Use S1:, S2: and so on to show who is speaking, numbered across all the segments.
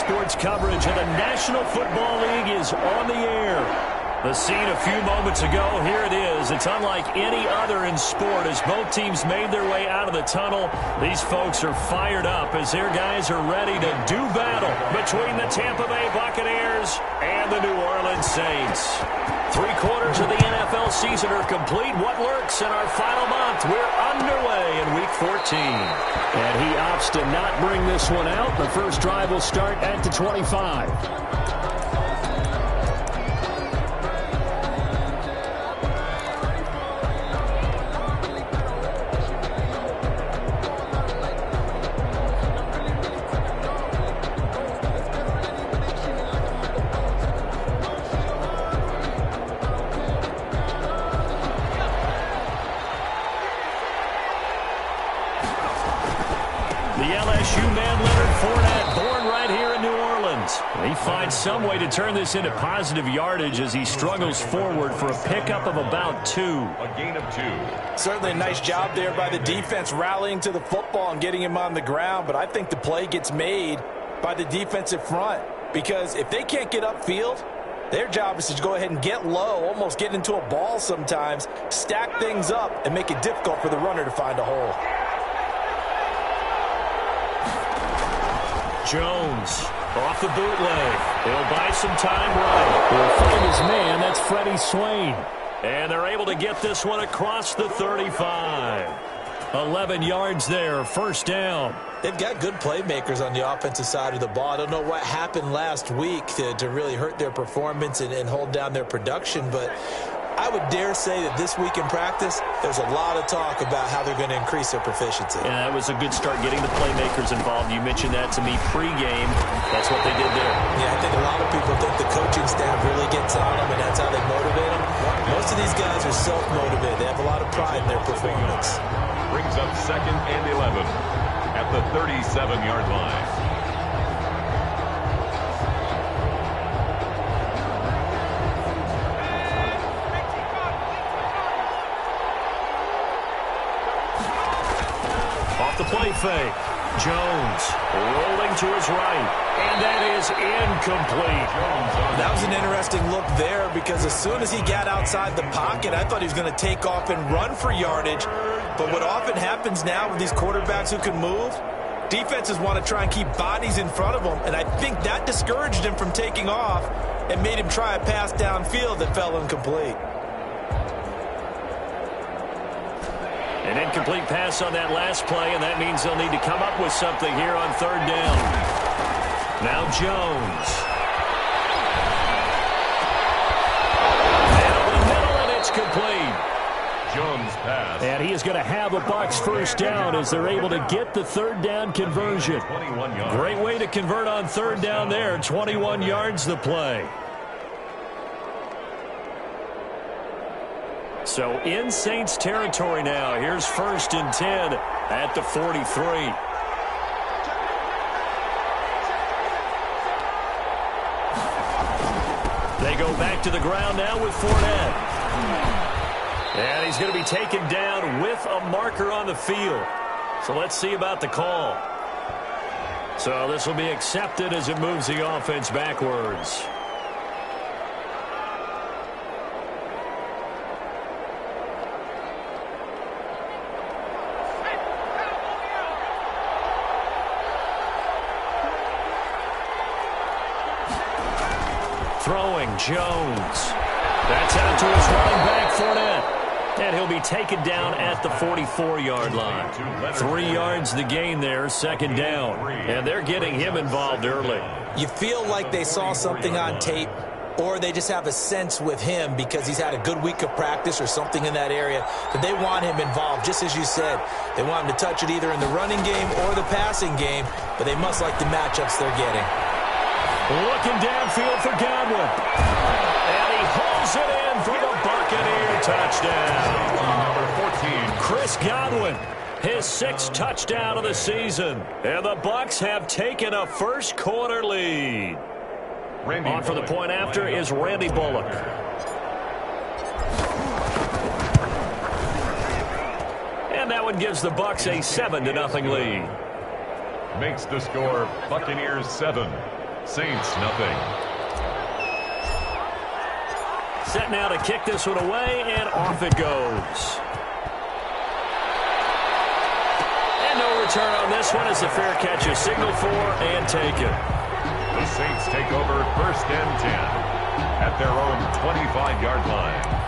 S1: sports coverage of the National Football League is on the air. The scene a few moments ago, here it is. It's unlike any other in sport as both teams made their way out of the tunnel. These folks are fired up as their guys are ready to do battle between the Tampa Bay Buccaneers and the New Orleans Saints. 3/4 of the NFL season are complete. What lurks in our final month? We're underway in Week 14. And he opts to not bring this one out. The first drive will start at the 25. He finds some way to turn this into positive yardage as he struggles forward for a pickup of about 2.
S2: A gain of 2.
S3: Certainly a nice job there by the defense rallying to the football and getting him on the ground, but I think the play gets made by the defensive front because if they can't get upfield, their job is to go ahead and get low, almost get into a ball sometimes, stack things up, and make it difficult for the runner to find a hole.
S1: Jones off the bootleg. He'll buy some time right. He'll find his man. That's Freddie Swain. And they're able to get this one across the 35. 11 yards there, first down.
S3: They've got good playmakers on the offensive side of the ball. I don't know what happened last week to really hurt their performance and hold down their production, but I would dare say that this week in practice, there's a lot of talk about how they're going to increase their proficiency.
S1: Yeah, that was a good start getting the playmakers involved. You mentioned that to me pregame. That's what they did there.
S3: Yeah, I think a lot of people think the coaching staff really gets on them, and that's how they motivate them. Most of these guys are self-motivated. They have a lot of pride in their performance.
S2: Brings up 2nd and 11 at the 37-yard line.
S1: The play fake. Jones rolling to his right. And that is incomplete.
S3: That was an interesting look there because as soon as he got outside the pocket, I thought he was going to take off and run for yardage. But what often happens now with these quarterbacks who can move, defenses want to try and keep bodies in front of them. And I think that discouraged him from taking off and made him try a pass downfield that fell incomplete.
S1: An incomplete pass on that last play, and that means they'll need to come up with something here on 3rd down. Now Jones. And over the middle, and it's complete.
S2: Jones pass.
S1: And he is going to have a Bucs first down as they're able to get the 3rd down conversion.
S2: 21 yards.
S1: Great way to convert on 3rd down there. 21 yards the play. So in Saints territory now. Here's 1st and 10 at the 43. They go back to the ground now with Fournette. And he's going to be taken down with a marker on the field. So let's see about the call. So this will be accepted as it moves the offense backwards. Throwing Jones. That's out to his running back, Fournette. And he'll be taken down at the 44-yard line. 3 yards the gain there, 2nd down. And they're getting him involved early.
S3: You feel like they saw something on tape, or they just have a sense with him because he's had a good week of practice or something in that area that they want him involved. Just as you said, they want him to touch it either in the running game or the passing game, but they must like the matchups they're getting.
S1: Looking downfield for Godwin. And he holds it in for the Buccaneer touchdown.
S2: Number 14.
S1: Chris Godwin, his 6th touchdown of the season. And the Bucs have taken a first-quarter lead. On for the point after is Randy Bullock. And that one gives the Bucs a 7-0 lead.
S2: Makes the score Buccaneers 7, Saints, nothing.
S1: Set now to kick this one away, and off it goes. And no return on this one as the fair catch is signaled for and taken.
S2: The Saints take over 1st and 10 at their own 25-yard line.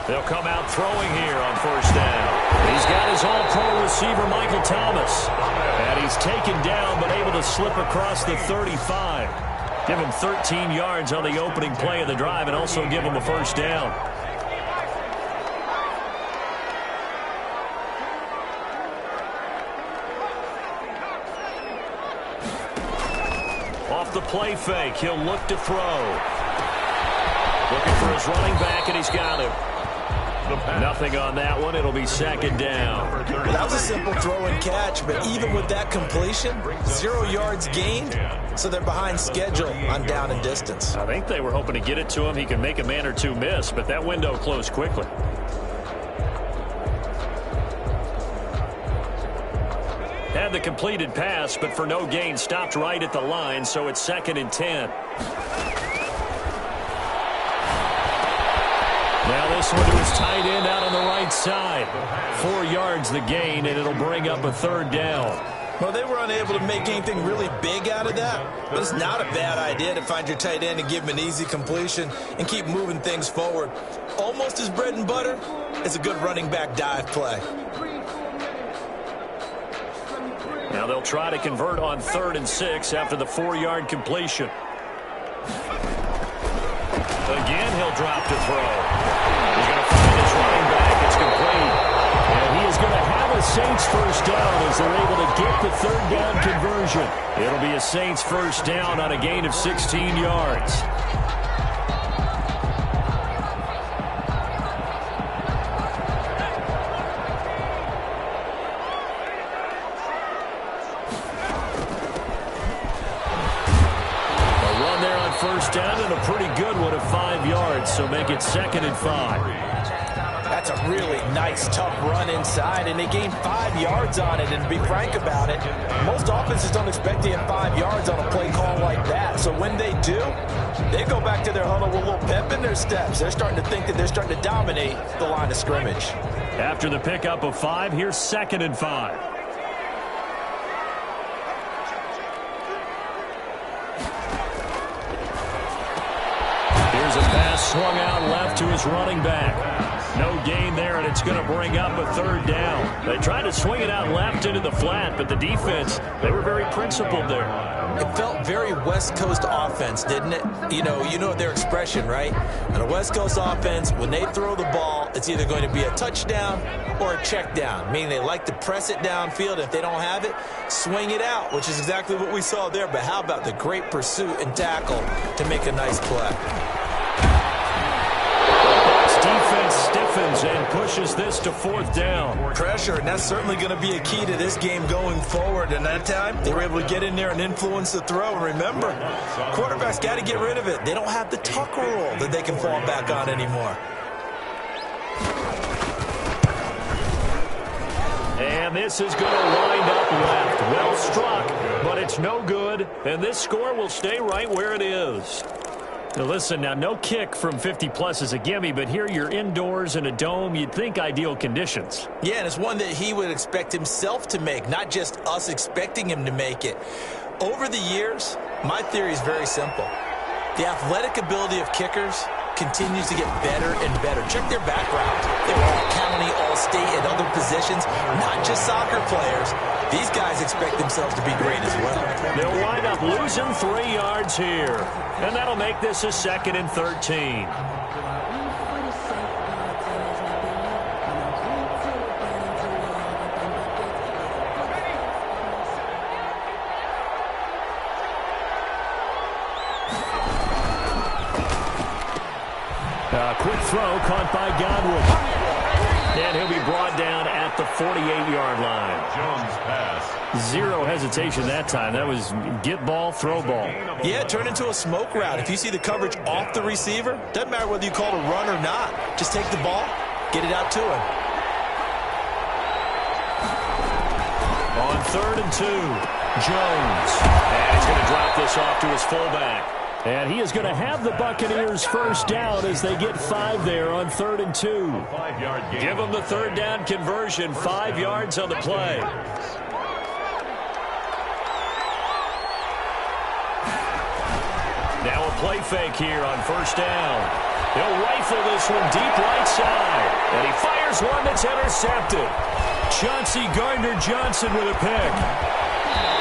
S1: They'll come out throwing here on 1st down. He's got his all-pro receiver, Michael Thomas. And he's taken down, but able to slip across the 35. Give him 13 yards on the opening play of the drive and also give him a 1st down. Off the play fake, he'll look to throw. Looking for his running back, and he's got him. Nothing on that one. It'll be 2nd down.
S3: That was a simple throw and catch, but even with that completion, 0 yards gained, so they're behind schedule on down and distance.
S1: I think they were hoping to get it to him. He can make a man or two miss, but that window closed quickly. Had the completed pass, but for no gain, stopped right at the line, so it's 2nd and 10. Now this one to his tight end out on the right side. 4 yards the gain, and it'll bring up a 3rd down.
S3: Well, they were unable to make anything really big out of that, but it's not a bad idea to find your tight end and give him an easy completion and keep moving things forward. Almost his bread and butter is a good running back dive play.
S1: Now they'll try to convert on 3rd and 6 after the 4-yard completion. Again, he'll drop to throw. He's going to find his running back. It's complete. And he is going to have a Saints 1st down as they're able to get the 3rd down conversion. It'll be a Saints 1st down on a gain of 16 yards. Down and a pretty good one of 5 yards, so make it 2nd and 5.
S3: That's a really nice, tough run inside, and they gained 5 yards on it. And to be frank about it, most offenses don't expect to get 5 yards on a play call like that. So when they do, they go back to their huddle with a little pep in their steps. They're starting to think that they're starting to dominate the line of scrimmage.
S1: After the pickup of 5, here's 2nd and 5. Here's a pass swung out left to his running back. No gain there, and it's going to bring up a 3rd down. They tried to swing it out left into the flat, but the defense, they were very principled there.
S3: It felt very West Coast offense, didn't it? You know their expression, right? On a West Coast offense, when they throw the ball, it's either going to be a touchdown or a check down, meaning they like to press it downfield. If they don't have it, swing it out, which is exactly what we saw there. But how about the great pursuit and tackle to make a nice play?
S1: Defense stiffens and pushes this to 4th down.
S3: Pressure, and that's certainly going to be a key to this game going forward. And that time, they were able to get in there and influence the throw. And remember, quarterbacks got to get rid of it. They don't have the tuck rule that they can fall back on anymore.
S1: And this is going to wind up left. Well struck, but it's no good. And this score will stay right where it is. Now listen, now no kick from 50-plus is a gimme, but here you're indoors in a dome. You'd think ideal conditions.
S3: Yeah, and it's one that he would expect himself to make, not just us expecting him to make it. Over the years, my theory is very simple. The athletic ability of kickers continues to get better and better. Check their background. They were all county, all state, and other positions, not just soccer players. These guys expect themselves to be great as well.
S1: They'll wind up losing 3 yards here, and that'll make this a 2nd and 13. A quick throw caught by Godwin. And he'll be brought down at the 48-yard line.
S2: Jones pass.
S1: Zero hesitation that time. That was get ball, throw ball.
S3: Yeah, it turned into a smoke route. If you see the coverage off the receiver, doesn't matter whether you call it a run or not. Just take the ball, get it out to him.
S1: On 3rd and 2, Jones. And he's going to drop this off to his fullback. And he is going to have the Buccaneers first down as they get 5 there on 3rd and 2.
S2: 5-yard gain.
S1: Give them the 3rd down conversion, 5 yards on the play. Now a play fake here on 1st down. He'll rifle this one deep right side. And he fires one that's intercepted. Chauncey Gardner-Johnson with a pick.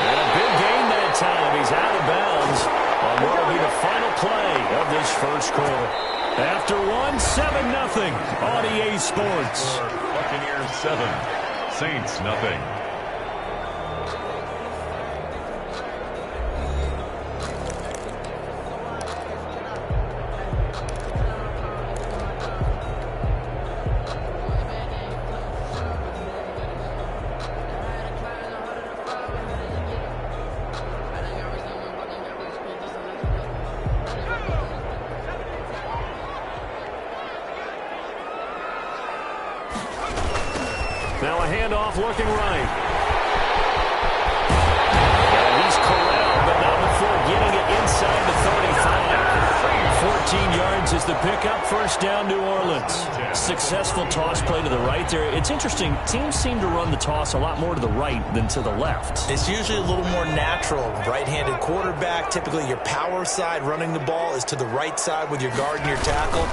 S1: And a big gain that time. He's out of bounds on what will be the final play of this first quarter. After one, 7-0 on EA Sports.
S2: Buccaneers 7, Saints nothing.
S1: Now a handoff looking right. And he's corralled, but not before getting it inside the 35. 14 yards is the pickup. First down, New Orleans. Successful toss play to the right there. It's interesting. Teams seem to run the toss a lot more to the right than to the left.
S3: It's usually a little more natural. Right-handed quarterback, typically your power side running the ball is to the right side with your guard and your tackle.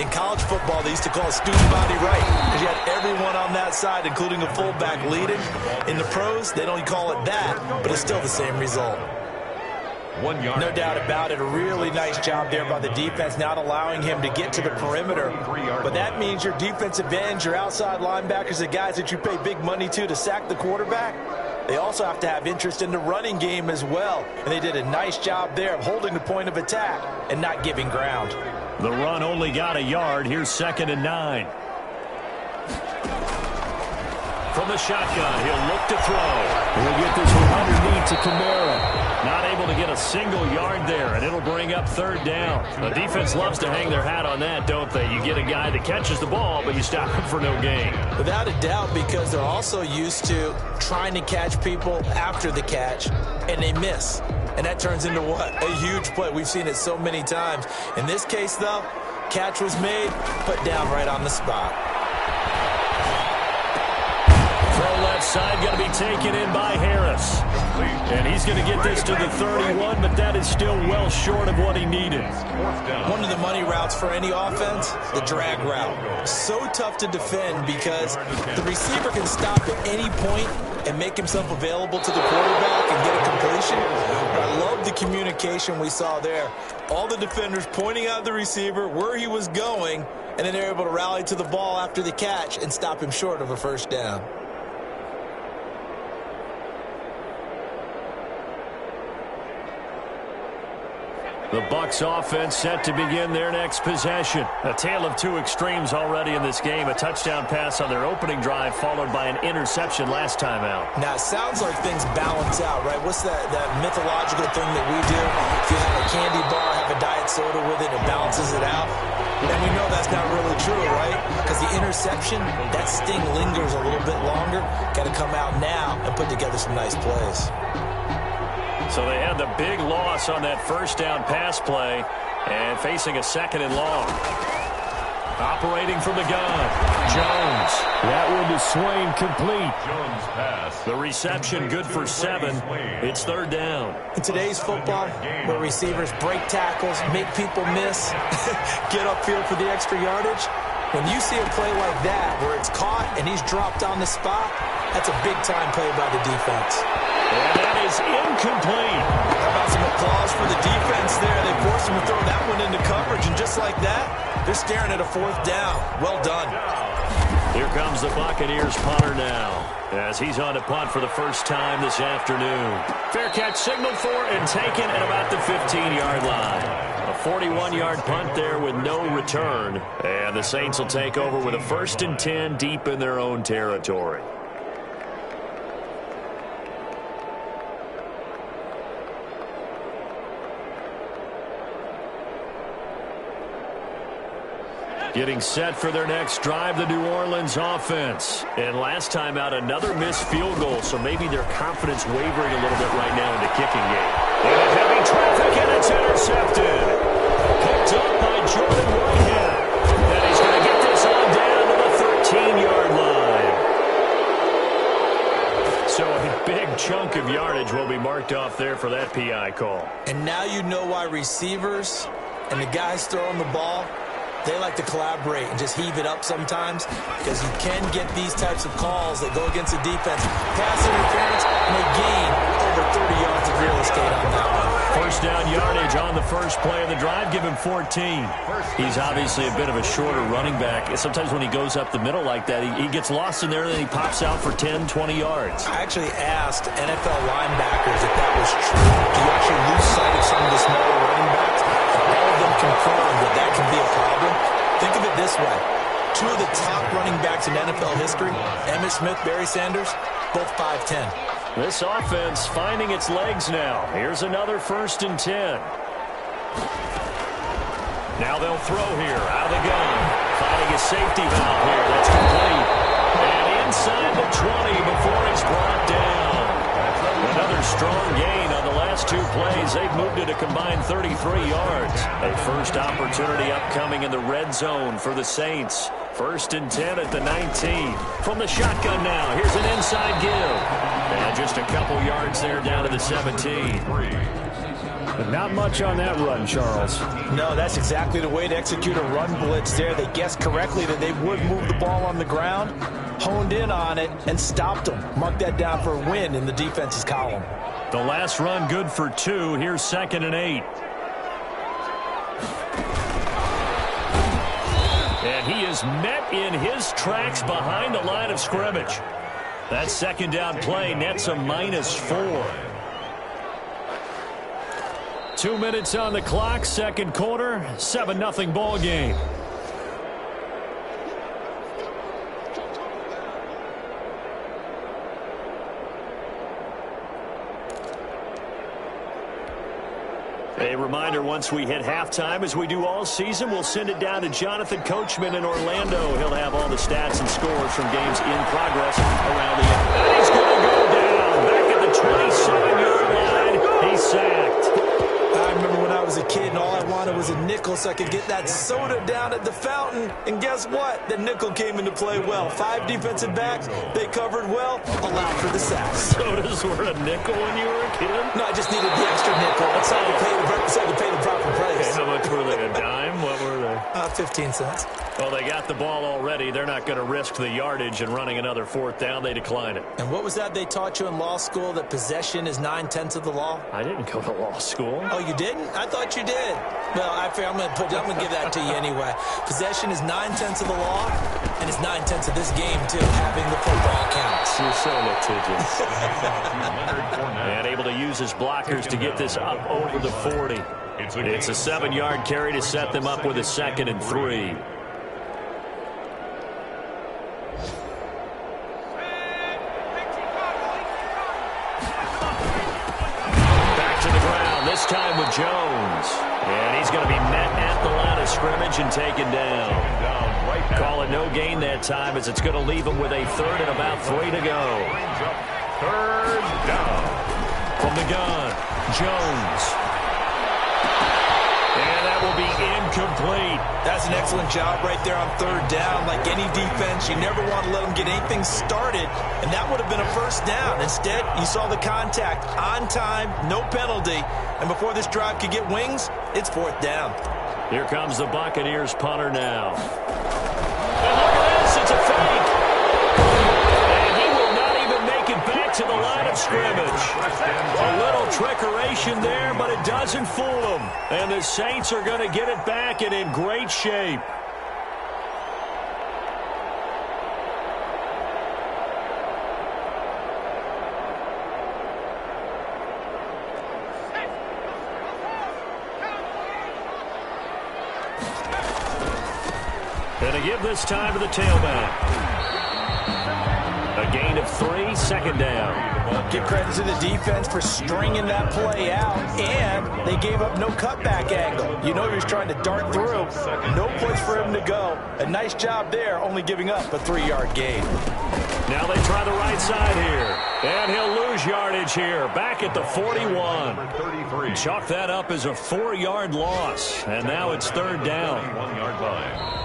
S3: In college football, they used to call it student body right because you had everyone on that side, including a fullback leading. In the pros, they don't call it that, but it's still the same result.
S2: 1 yard.
S3: No doubt about it. A really nice job there by the defense, not allowing him to get to the perimeter. But that means your defensive ends, your outside linebackers, the guys that you pay big money to sack the quarterback, they also have to have interest in the running game as well. And they did a nice job there of holding the point of attack and not giving ground.
S1: The run only got a yard. Here's 2nd and 9. From the shotgun, he'll look to throw. He'll get this one underneath to Kamara. Not able to get a single yard there, and it'll bring up 3rd down. The defense loves to hang their hat on that, don't they? You get a guy that catches the ball, but you stop him for no gain.
S3: Without a doubt, because they're also used to trying to catch people after the catch, and they miss. And that turns into what? A huge play. We've seen it so many times. In this case, though, catch was made, put down right on the spot.
S1: Throw left side, going to be taken in by Harris. And he's going to get this to the 31, but that is still well short of what he needed.
S3: One of the money routes for any offense, the drag route. So tough to defend because the receiver can stop at any point and make himself available to the quarterback and get a completion. But I love the communication we saw there. All the defenders pointing out the receiver, where he was going, and then they're able to rally to the ball after the catch and stop him short of a first down.
S1: The Bucs offense set to begin their next possession. A tale of two extremes already in this game. A touchdown pass on their opening drive followed by an interception last time out.
S3: Now, it sounds like things balance out, right? What's that mythological thing that we do? If you have a candy bar, have a diet soda with it, it balances it out. And we know that's not really true, right? Because the interception, that sting lingers a little bit longer. Got to come out now and put together some nice plays.
S1: So they had the big loss on that first down pass play and facing a 2nd and long. Operating from the gun, Jones. That one to Swain complete.
S2: Jones pass.
S1: The reception good for 7. It's 3rd down.
S3: In today's football, where receivers break tackles, make people miss, get upfield for the extra yardage, when you see a play like that where it's caught and he's dropped on the spot, that's a big-time play by the defense.
S1: And that is incomplete.
S3: How about some applause for the defense there? They forced him to throw that one into coverage, and just like that, they're staring at a 4th down. Well done.
S1: Here comes the Buccaneers punter now, as he's on to punt for the first time this afternoon. Fair catch signaled for and taken at about the 15-yard line. A 41-yard punt there with no return, and the Saints will take over with a 1st and 10 deep in their own territory. Getting set for their next drive, the New Orleans offense. And last time out, another missed field goal, so maybe their confidence wavering a little bit right now in the kicking game. And heavy traffic, and it's intercepted. Picked up by Jordan Whitehead. And he's going to get this on down to the 13-yard line. So a big chunk of yardage will be marked off there for that PI call.
S3: And now you know why receivers and the guys throwing the ball, they like to collaborate and just heave it up sometimes, because you can get these types of calls that go against the defense. Pass interference, and they gain over 30 yards of real estate on that one.
S1: First down yardage on the first play of the drive. Give him 14. He's obviously a bit of a shorter running back. Sometimes when he goes up the middle like that, he gets lost in there, and then he pops out for 10, 20 yards.
S3: I actually asked NFL linebackers if that was true. Do you actually lose sight of some of the smaller running backs? All of them confirmed that that can be a problem. Think of it this way. Two of the top running backs in NFL history, Emmitt Smith, Barry Sanders, both 5'10".
S1: This offense finding its legs now. Here's another 1st and 10. Now they'll throw here out of the gun. Finding a safety valve here. That's complete. And inside the 20 before he's brought down. Another strong gain on the last 2 plays. They've moved it a combined 33 yards. A first opportunity upcoming in the red zone for the Saints. 1st and 10 at the 19. From the shotgun now. Here's an inside give. And just a couple yards there down to the 17.
S4: But not much on that run, Charles.
S3: No, that's exactly the way to execute a run blitz there. They guessed correctly that they would move the ball on the ground, honed in on it, and stopped them. Mark that down for a win in the defense's column.
S1: The last run good for 2. Here's 2nd and 8. And he is met in his tracks behind the line of scrimmage. That 2nd down play nets a -4. 2 minutes on the clock, 2nd quarter, 7-0 ball game. A reminder, once we hit halftime, as we do all season, we'll send it down to Jonathan Coachman in Orlando. He'll have all the stats and scores from games in progress around the end. And he's going to go down. Back at the 27-yard line. He's sacked.
S3: I remember when I was a kid and all I wanted was a nickel so I could get that soda down at the fountain. And guess what? The nickel came into play well. 5 defensive backs. They covered well. Allowed for the sacks.
S1: Sodas were a nickel when you were a kid?
S3: No, I just needed the extra nickel. So I could pay the proper price.
S1: Okay, how much were they? A dime? What were they?
S3: 15 cents.
S1: Well, they got the ball already. They're not going to risk the yardage and running another 4th down. They decline it.
S3: And what was that they taught you in law school, that possession is 9/10 of the law?
S1: I didn't go to law school.
S3: Oh, you didn't? I thought you did. Well, I'm going to give that to you anyway. Possession is 9/10 of the law, and it's 9/10 of this game, too, having the football counts.
S1: You're so litigious. And able to use his blockers to get this up over the 40. It's a 7-yard carry to set them up with a 2nd and 3. This time with Jones. And he's going to be met at the line of scrimmage and taken down. Call it no gain that time, as it's going to leave him with a 3rd and about 3 to go.
S2: 3rd down.
S1: From the gun, Jones. And that will be incomplete.
S3: That's an excellent job right there on 3rd down. Like any defense, you never want to let them get anything started, and that would have been a 1st down. Instead, you saw the contact on time, no penalty, and before this drive could get wings, it's 4th down.
S1: Here comes the Buccaneers punter now. And look at this, it's a fake. And he will not even make it back to the line of scrimmage. A little trickeration there, but it doesn't fool him. And the Saints are going to get it back and in great shape. And to give this time to the tailback. A gain of 3, second down.
S3: Give credit to the defense for stringing that play out, and they gave up no cutback angle. You know he was trying to dart through. No place for him to go. A nice job there, only giving up a 3-yard gain.
S1: Now they try the right side here. And he'll lose yardage here. Back at the 41. Chalk that up as a 4-yard loss. And now it's third down.
S2: 1-yard line.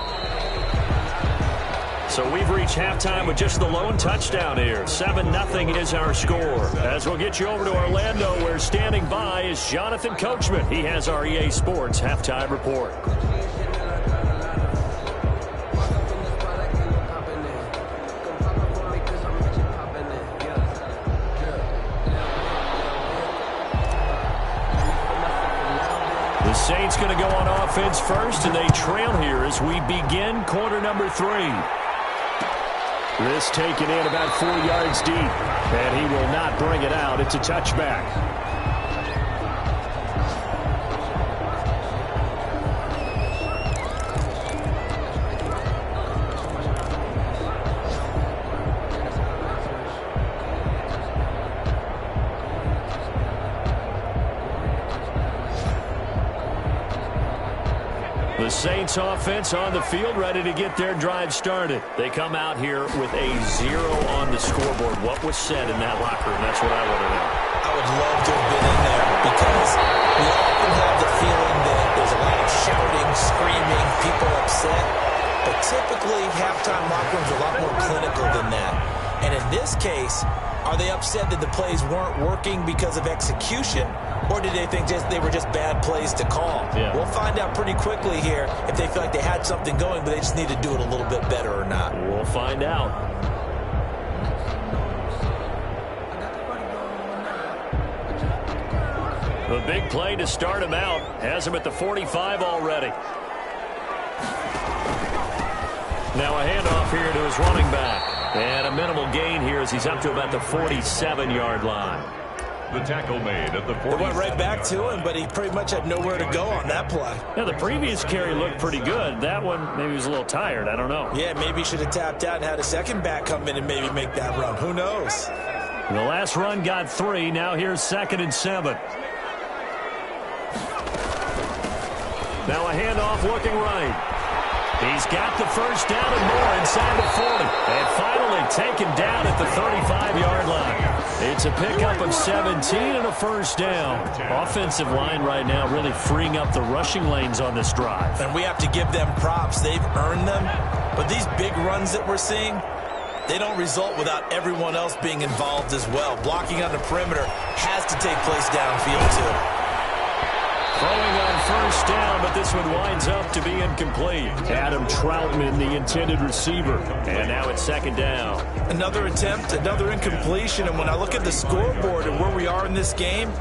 S1: So we've reached halftime with just the lone touchdown here. 7-0 is our score. As we'll get you over to Orlando, where standing by is Jonathan Coachman. He has our EA Sports halftime report. The Saints going to go on offense first, and they trail here as we begin quarter number 3. This taken in about 4 yards deep, and he will not bring it out. It's a touchback. The Saints offense on the field, ready to get their drive started. They come out here with a 0 on the scoreboard. What was said in that locker room? That's what I want to know.
S3: I would love to have been in there because we often have the feeling that there's a lot of shouting, screaming, people upset. But typically, halftime locker rooms are a lot more clinical than that. And in this case, are they upset that the plays weren't working because of execution? Or did they think they were just bad plays to call?
S1: Yeah.
S3: We'll find out pretty quickly here if they feel like they had something going, but they just need to do it a little bit better or not.
S1: We'll find out. The big play to start him out has him at the 45 already. Now a handoff here to his running back. And a minimal gain here as he's up to about the 47-yard line.
S2: The tackle made at the 40.
S3: It went right back to him, but he pretty much had nowhere to go on that play.
S1: Now, the previous carry looked pretty good. That one, maybe he was a little tired. I don't know.
S3: Yeah, maybe he should have tapped out and had a second back come in and maybe make that run. Who knows?
S1: The last run got 3. Now here's 2nd and 7. Now a handoff looking right. He's got the first down and more inside the 40. And finally taken down at the 35-yard line. It's a pickup of 17 and a first down. Offensive line right now really freeing up the rushing lanes on this drive.
S3: And we have to give them props. They've earned them. But these big runs that we're seeing, they don't result without everyone else being involved as well. Blocking on the perimeter has to take place downfield too.
S1: Throwing on first down, but this one winds up to be incomplete. Adam Troutman, the intended receiver. And now it's 2nd down.
S3: Another attempt, another incompletion. And when I look at the scoreboard and where we are in this game,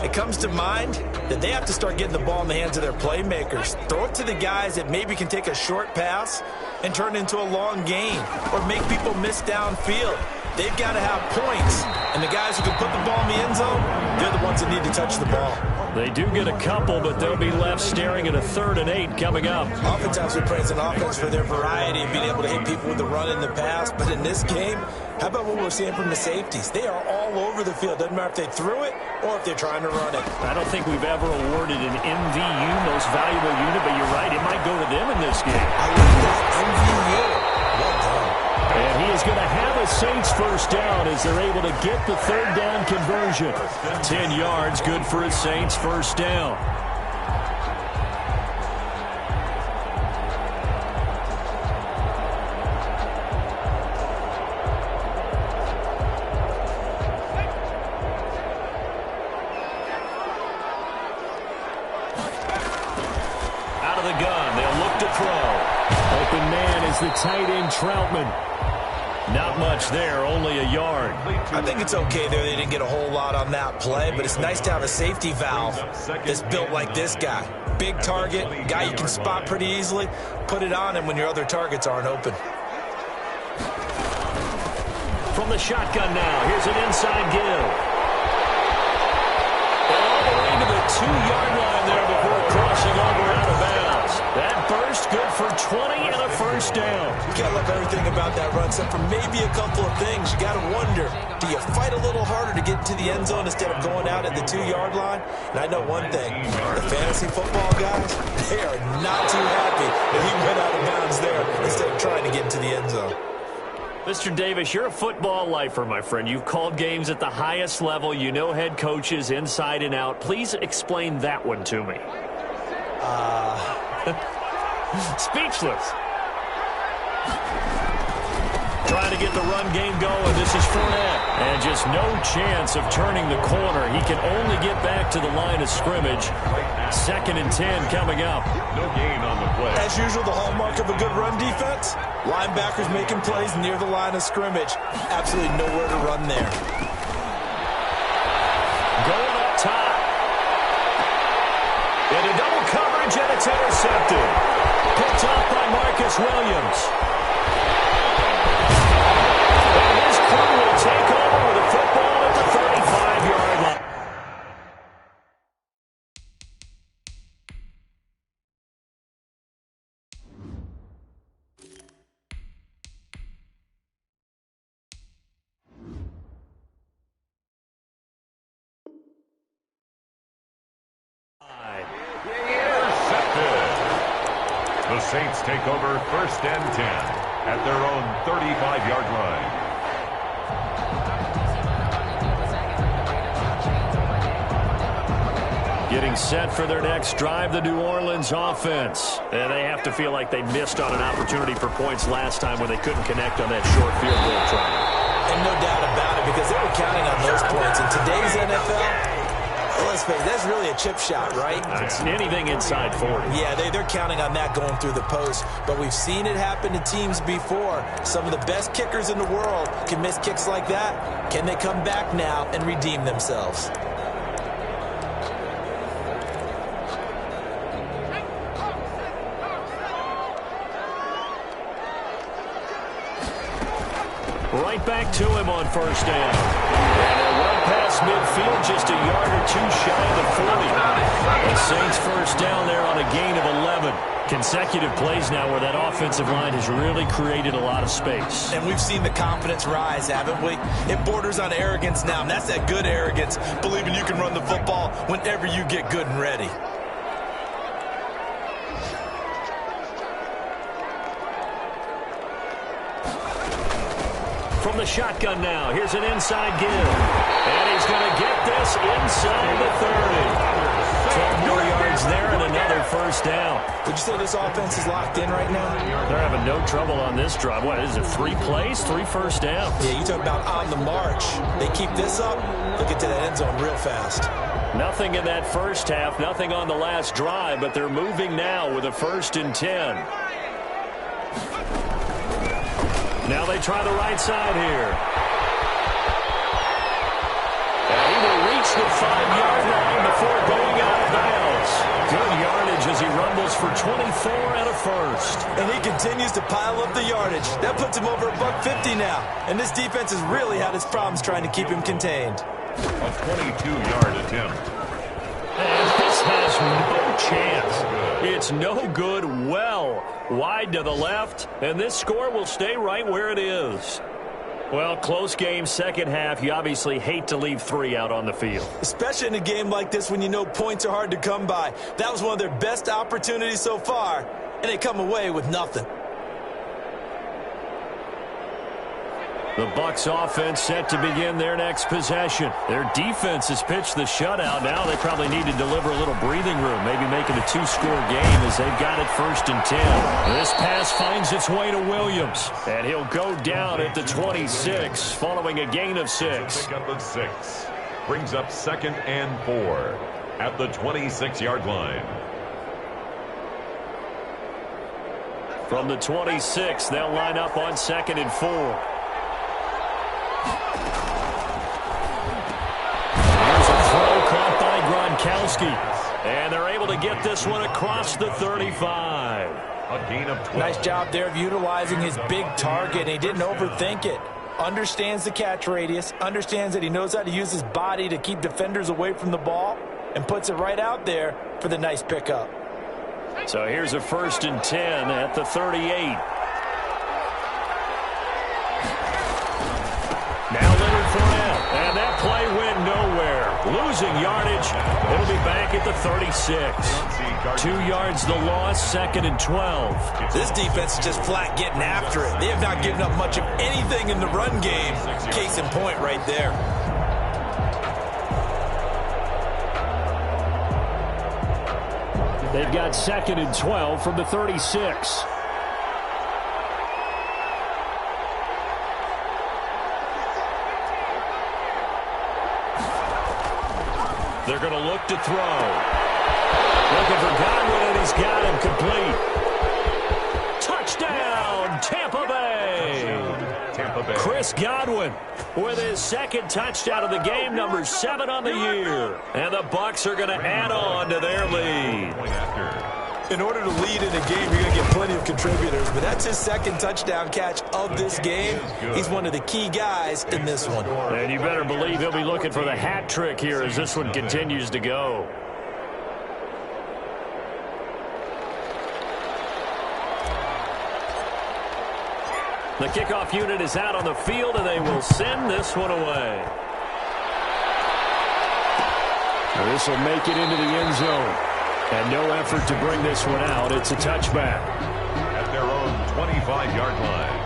S3: it comes to mind that they have to start getting the ball in the hands of their playmakers. Throw it to the guys that maybe can take a short pass and turn it into a long gain or make people miss downfield. They've got to have points. And the guys who can put the ball in the end zone, they're the ones that need to touch the ball.
S1: They do get a couple, but they'll be left staring at a 3rd and 8 coming up.
S3: Oftentimes we praise an offense for their variety of being able to hit people with the run in the pass. But in this game, how about what we're seeing from the safeties? They are all over the field. Doesn't matter if they threw it or if they're trying to run it.
S1: I don't think we've ever awarded an MVU, most valuable unit, but you're right, it might go to them in this game.
S3: I like that. MVU. Well done.
S1: And he is going to have a Saints first down as they're able to get the 3rd down conversion. 10 yards, good for a Saints first down. Out of the gun, they'll look to throw. Open man is the tight end Troutman. Not much there, only a yard.
S3: I think it's okay there. They didn't get a whole lot on that play, but it's nice to have a safety valve that's built like this guy. Big target, guy you can spot pretty easily. Put it on him when your other targets aren't open.
S1: From the shotgun now, here's an inside give. All the way to the 2-yard line there before crossing over out of bounds. That burst good for 20 and a first down.
S3: You got to love everything about that run, except for maybe a couple of things. You got to wonder, do you fight a little harder to get into the end zone instead of going out at the 2-yard line? And I know one thing, the fantasy football guys, they are not too happy that he went out of bounds there instead of trying to get into the end zone.
S1: Mr. Davis, you're a football lifer, my friend. You've called games at the highest level. You know head coaches inside and out. Please explain that one to me. Speechless. Trying to get the run game going. This is Fournette. And just no chance of turning the corner. He can only get back to the line of scrimmage. 2nd and 10 coming up.
S2: No gain on the play.
S3: As usual, the hallmark of a good run defense, linebackers making plays near the line of scrimmage. Absolutely nowhere to run there.
S1: Going up top. Into double coverage, and it's intercepted. Picked off by Marcus Williams. And his crew will take over with a football at the 35-yard line.
S2: The Saints take over 1st and 10 at their own 35-yard line.
S1: Getting set for their next drive, the New Orleans offense. And they have to feel like they missed on an opportunity for points last time when they couldn't connect on that short field goal try.
S3: And no doubt about it, because they were counting on those points. In today's NFL, let's face it, that's really a chip shot, right?
S1: It's anything inside 40.
S3: Yeah, they're counting on that going through the post. But we've seen it happen to teams before. Some of the best kickers in the world can miss kicks like that. Can they come back now and redeem themselves?
S1: Right back to him on 1st down. And a run past midfield, just a yard or two shy of the 40. The Saints 1st down there on a gain of 11. Consecutive plays now where that offensive line has really created a lot of space.
S3: And we've seen the confidence rise, haven't we? It borders on arrogance now, and that's that good arrogance, believing you can run the football whenever you get good and ready.
S1: From the shotgun now, here's an inside give. And he's going to get this inside the 30. 12 more yards there and another 1st down.
S3: Would you say this offense is locked in right now?
S1: They're having no trouble on this drive. What is it, 3 plays, 3 1st downs?
S3: Yeah, you talk about on the march. They keep this up, they'll get to that end zone real fast.
S1: Nothing in that first half, nothing on the last drive, but they're moving now with a 1st and 10. Now they try the right side here. And he will reach the 5-yard line before going out of bounds. Good yardage as he rumbles for 24 and a 1st.
S3: And he continues to pile up the yardage. That puts him over $150 now. And this defense has really had its problems trying to keep him contained.
S2: A 22-yard attempt.
S1: And this has no chance. It's no good, well wide to the left, and this score will stay right where it is. Well, close game, 2nd half. You obviously hate to leave 3 out on the field.
S3: Especially in a game like this when you know points are hard to come by. That was one of their best opportunities so far, and they come away with nothing.
S1: The Bucs offense set to begin their next possession. Their defense has pitched the shutout. Now they probably need to deliver a little breathing room, maybe make it a 2-score game as they've got it 1st and 10. This pass finds its way to Williams, and he'll go down at the 26 following a gain of 6.
S2: Pick up of 6. Brings up 2nd and 4 at the 26-yard line.
S1: From the 26, they'll line up on 2nd and 4. And they're able to get this one across the 35.
S2: A gain of 12.
S3: Nice job there of utilizing his big target. He didn't overthink it. Understands the catch radius. Understands that he knows how to use his body to keep defenders away from the ball. And puts it right out there for the nice pickup.
S1: So here's a 1st and 10 at the 38. Now Leonard Fournette, and that play went nowhere. Losing yardage. It'll be back at the 36. 2 yards the loss, 2nd and 12.
S3: This defense is just flat getting after it. They have not given up much of anything in the run game. Case in point right there.
S4: They've got 2nd and 12 from the 36.
S1: They're going to look to throw. Looking for Godwin, and he's got him complete. Touchdown, Tampa Bay.
S2: Tampa Bay.
S1: Chris Godwin with his 2nd touchdown of the game, number 7 on the year. And the Bucs are going to add on to their lead.
S3: In order to lead in a game, you're going to get plenty of contributors, but that's his 2nd touchdown catch of this game. He's one of the key guys in this one.
S1: And you better believe he'll be looking for the hat trick here as this one continues to go. The kickoff unit is out on the field, and they will send this one away.
S4: This will make it into the end zone. And no effort to bring this one out. It's a touchback.
S2: At their own 25-yard line.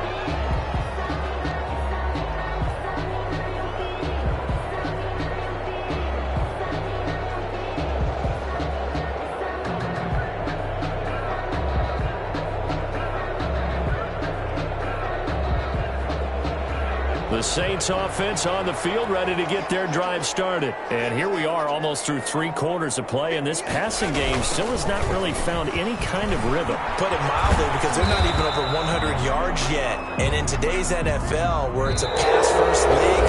S1: The Saints offense on the field, ready to get their drive started. And here we are almost through 3 quarters of play, and this passing game still has not really found any kind of rhythm.
S3: Put it mildly, because they're not even over 100 yards yet. And in today's NFL, where it's a pass-first league,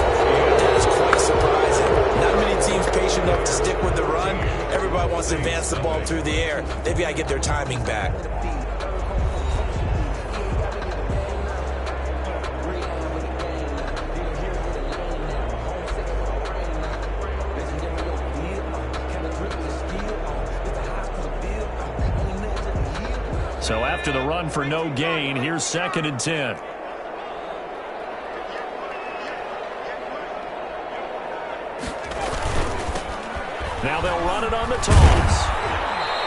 S3: that is quite surprising. Not many teams patient enough to stick with the run. Everybody wants to advance the ball through the air. They've got to get their timing back.
S1: So after the run for no gain, here's 2nd and 10. Now they'll run it on the toss.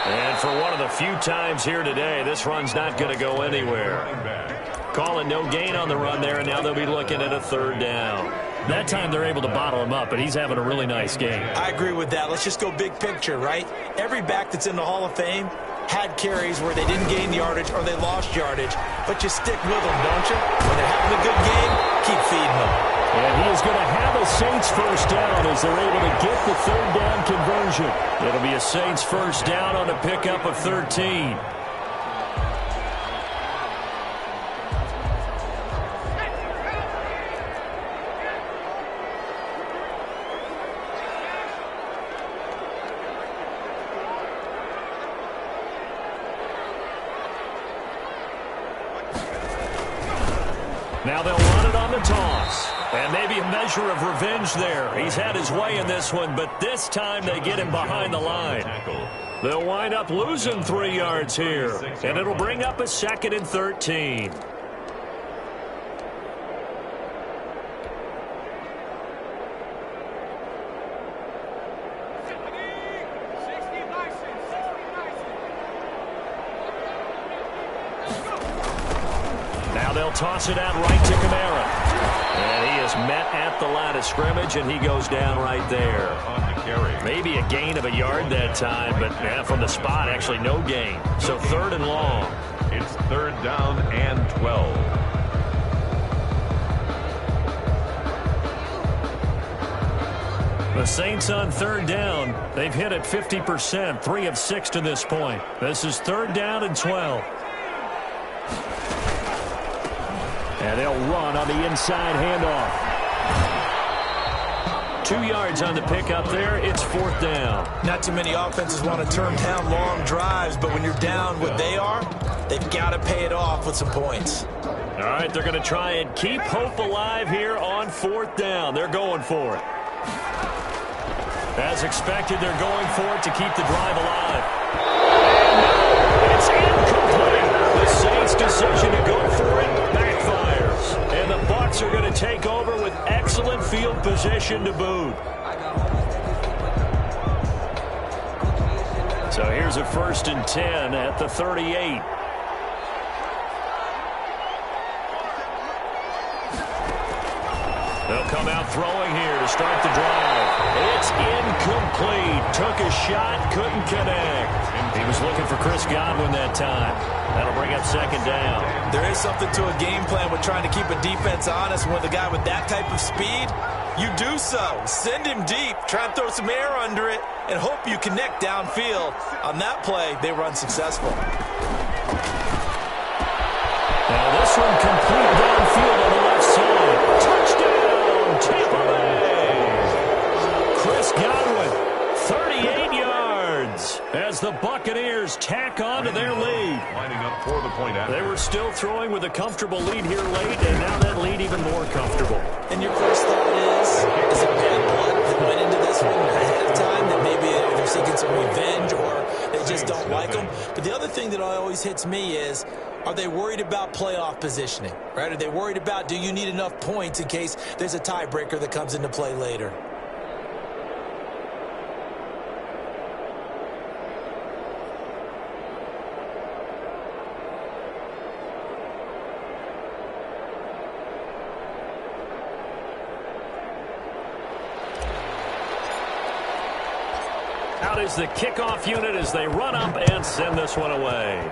S1: And for one of the few times here today, this run's not going to go anywhere. Calling no gain on the run there, and now they'll be looking at a 3rd down. That time they're able to bottle him up, but he's having a really nice game.
S3: I agree with that. Let's just go big picture, right? Every back that's in the Hall of Fame had carries where they didn't gain yardage or they lost yardage, but you stick with them, don't you? When they're having a good game, keep feeding them.
S1: And he is going to have a Saints 1st down as they're able to get the 3rd down conversion. It'll be a Saints 1st down on a pickup of 13. Now they'll run it on the toss. And maybe a measure of revenge there. He's had his way in this one, but this time they get him behind the line. They'll wind up losing 3 yards here. And it'll bring up a 2nd and 13. Now they'll toss it out right to Kamara. And he is met at the line of scrimmage, and he goes down right there. Maybe a gain of a yard that time, but from the spot, actually no gain. So 3rd and long.
S2: It's 3rd down and 12.
S1: The Saints on 3rd down. They've hit it 50%, 3 of 6 to this point. This is 3rd down and 12. And they'll run on the inside handoff. 2 yards on the pickup there. It's 4th down.
S3: Not too many offenses want to turn down long drives, but when you're down what they are, they've got to pay it off with some points.
S1: All right, they're going to try and keep hope alive here on 4th down. They're going for it. As expected, they're going for it to keep the drive alive. It's incomplete. The Saints' decision to go for it backfires. And the Bucs are going to take over with excellent field position to boot. So here's a 1st and 10 at the 38. They'll come out throwing here to start the drive. It's incomplete. Took a shot, couldn't connect. He was looking for Chris Godwin that time. That'll bring up 2nd down.
S3: There is something to a game plan with trying to keep a defense honest. With a guy with that type of speed, you do so. Send him deep, try and throw some air under it, and hope you connect downfield. On that play, they were unsuccessful.
S1: Now this one complete downfield on the left side. Touchdown! Tampa Bay. Chris Godwin, 38 yards as the Buccaneers tack on to their lead.
S2: Lining up for the point after.
S1: They were still throwing with a comfortable lead here late, and now that lead even more comfortable.
S3: And your first thought is it bad blood that went into this one ahead of time, that maybe they're seeking some revenge or they just don't like them? But the other thing that always hits me is, are they worried about playoff positioning, right? Are they worried about, do you need enough points in case there's a tiebreaker that comes into play later?
S1: Out is the kickoff unit as they run up and send this one away.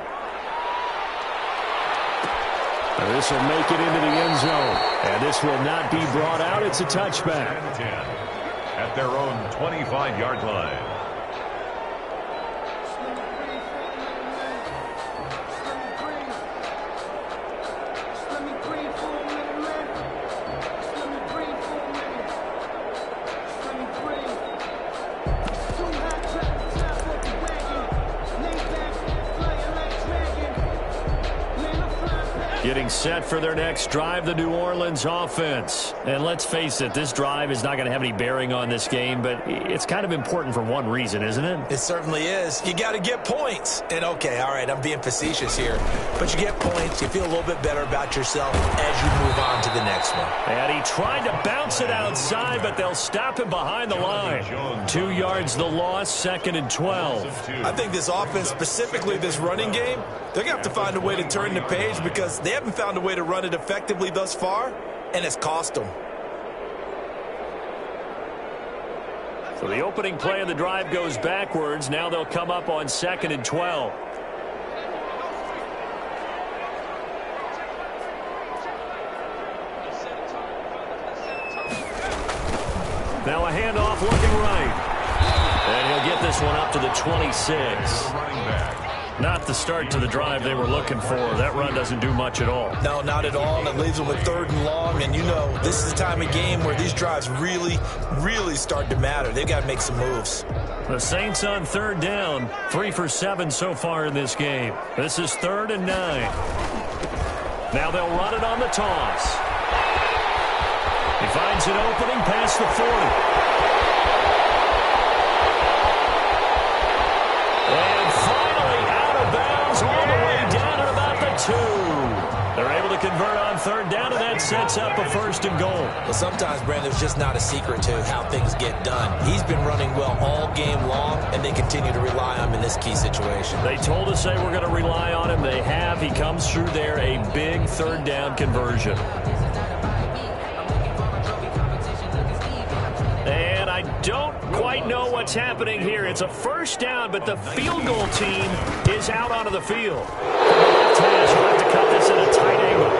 S4: This will make it into the end zone. And this will not be brought out. It's a touchback.
S2: 10 at their own 25-yard line.
S1: Getting set for their next drive, the New Orleans offense. And let's face it, this drive is not going to have any bearing on this game, but it's kind of important for one reason, isn't it?
S3: It certainly is. You got to get points. And okay, all right, I'm being facetious here. But you get points, you feel a little bit better about yourself as you move on to the next one.
S1: And he tried to bounce it outside, but they'll stop him behind the line. 2 yards the loss, 2nd and 12.
S3: I think this offense, specifically this running game, they're going to have to find a way to turn the page because they haven't found a way to run it effectively thus far, and it's cost them.
S1: So the opening play of the drive goes backwards. Now they'll come up on 2nd and 12. Now a handoff looking right. And he'll get this one up to the 26.
S2: Running back.
S1: Not the start to the drive they were looking for. That run doesn't do much at all.
S3: No, not at all. And it leaves them with 3rd and long. And you know, this is the time of game where these drives really, really start to matter. They've got to make some moves.
S1: The Saints on 3rd down. 3 for 7 so far in this game. This is 3rd and 9. Now they'll run it on the toss. He finds an opening past the 40. And finally out of bounds all the way down to about the 2. They're able to convert on 3rd down, and that sets up a 1st and goal.
S3: Well, sometimes, Brandon, there's just not a secret to how things get done. He's been running well all game long, and they continue to rely on him in this key situation.
S1: They told us they were going to rely on him. They have. He comes through there, a big 3rd down conversion. And I don't quite know what's happening here. It's a 1st down, but the field goal team is out onto the field. He'll have to cut this in a tight angle.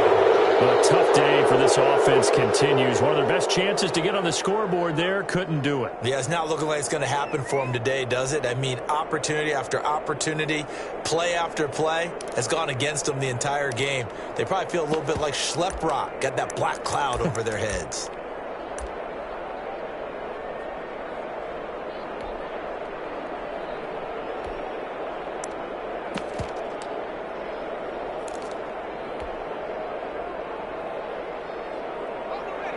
S1: A tough day for this offense continues. One of their best chances to get on the scoreboard there, couldn't do it.
S3: Yeah, it's not looking like it's going to happen for them today, does it? I mean, opportunity after opportunity, play after play has gone against them the entire game. They probably feel a little bit like Schlepp Rock, got that black cloud over their heads.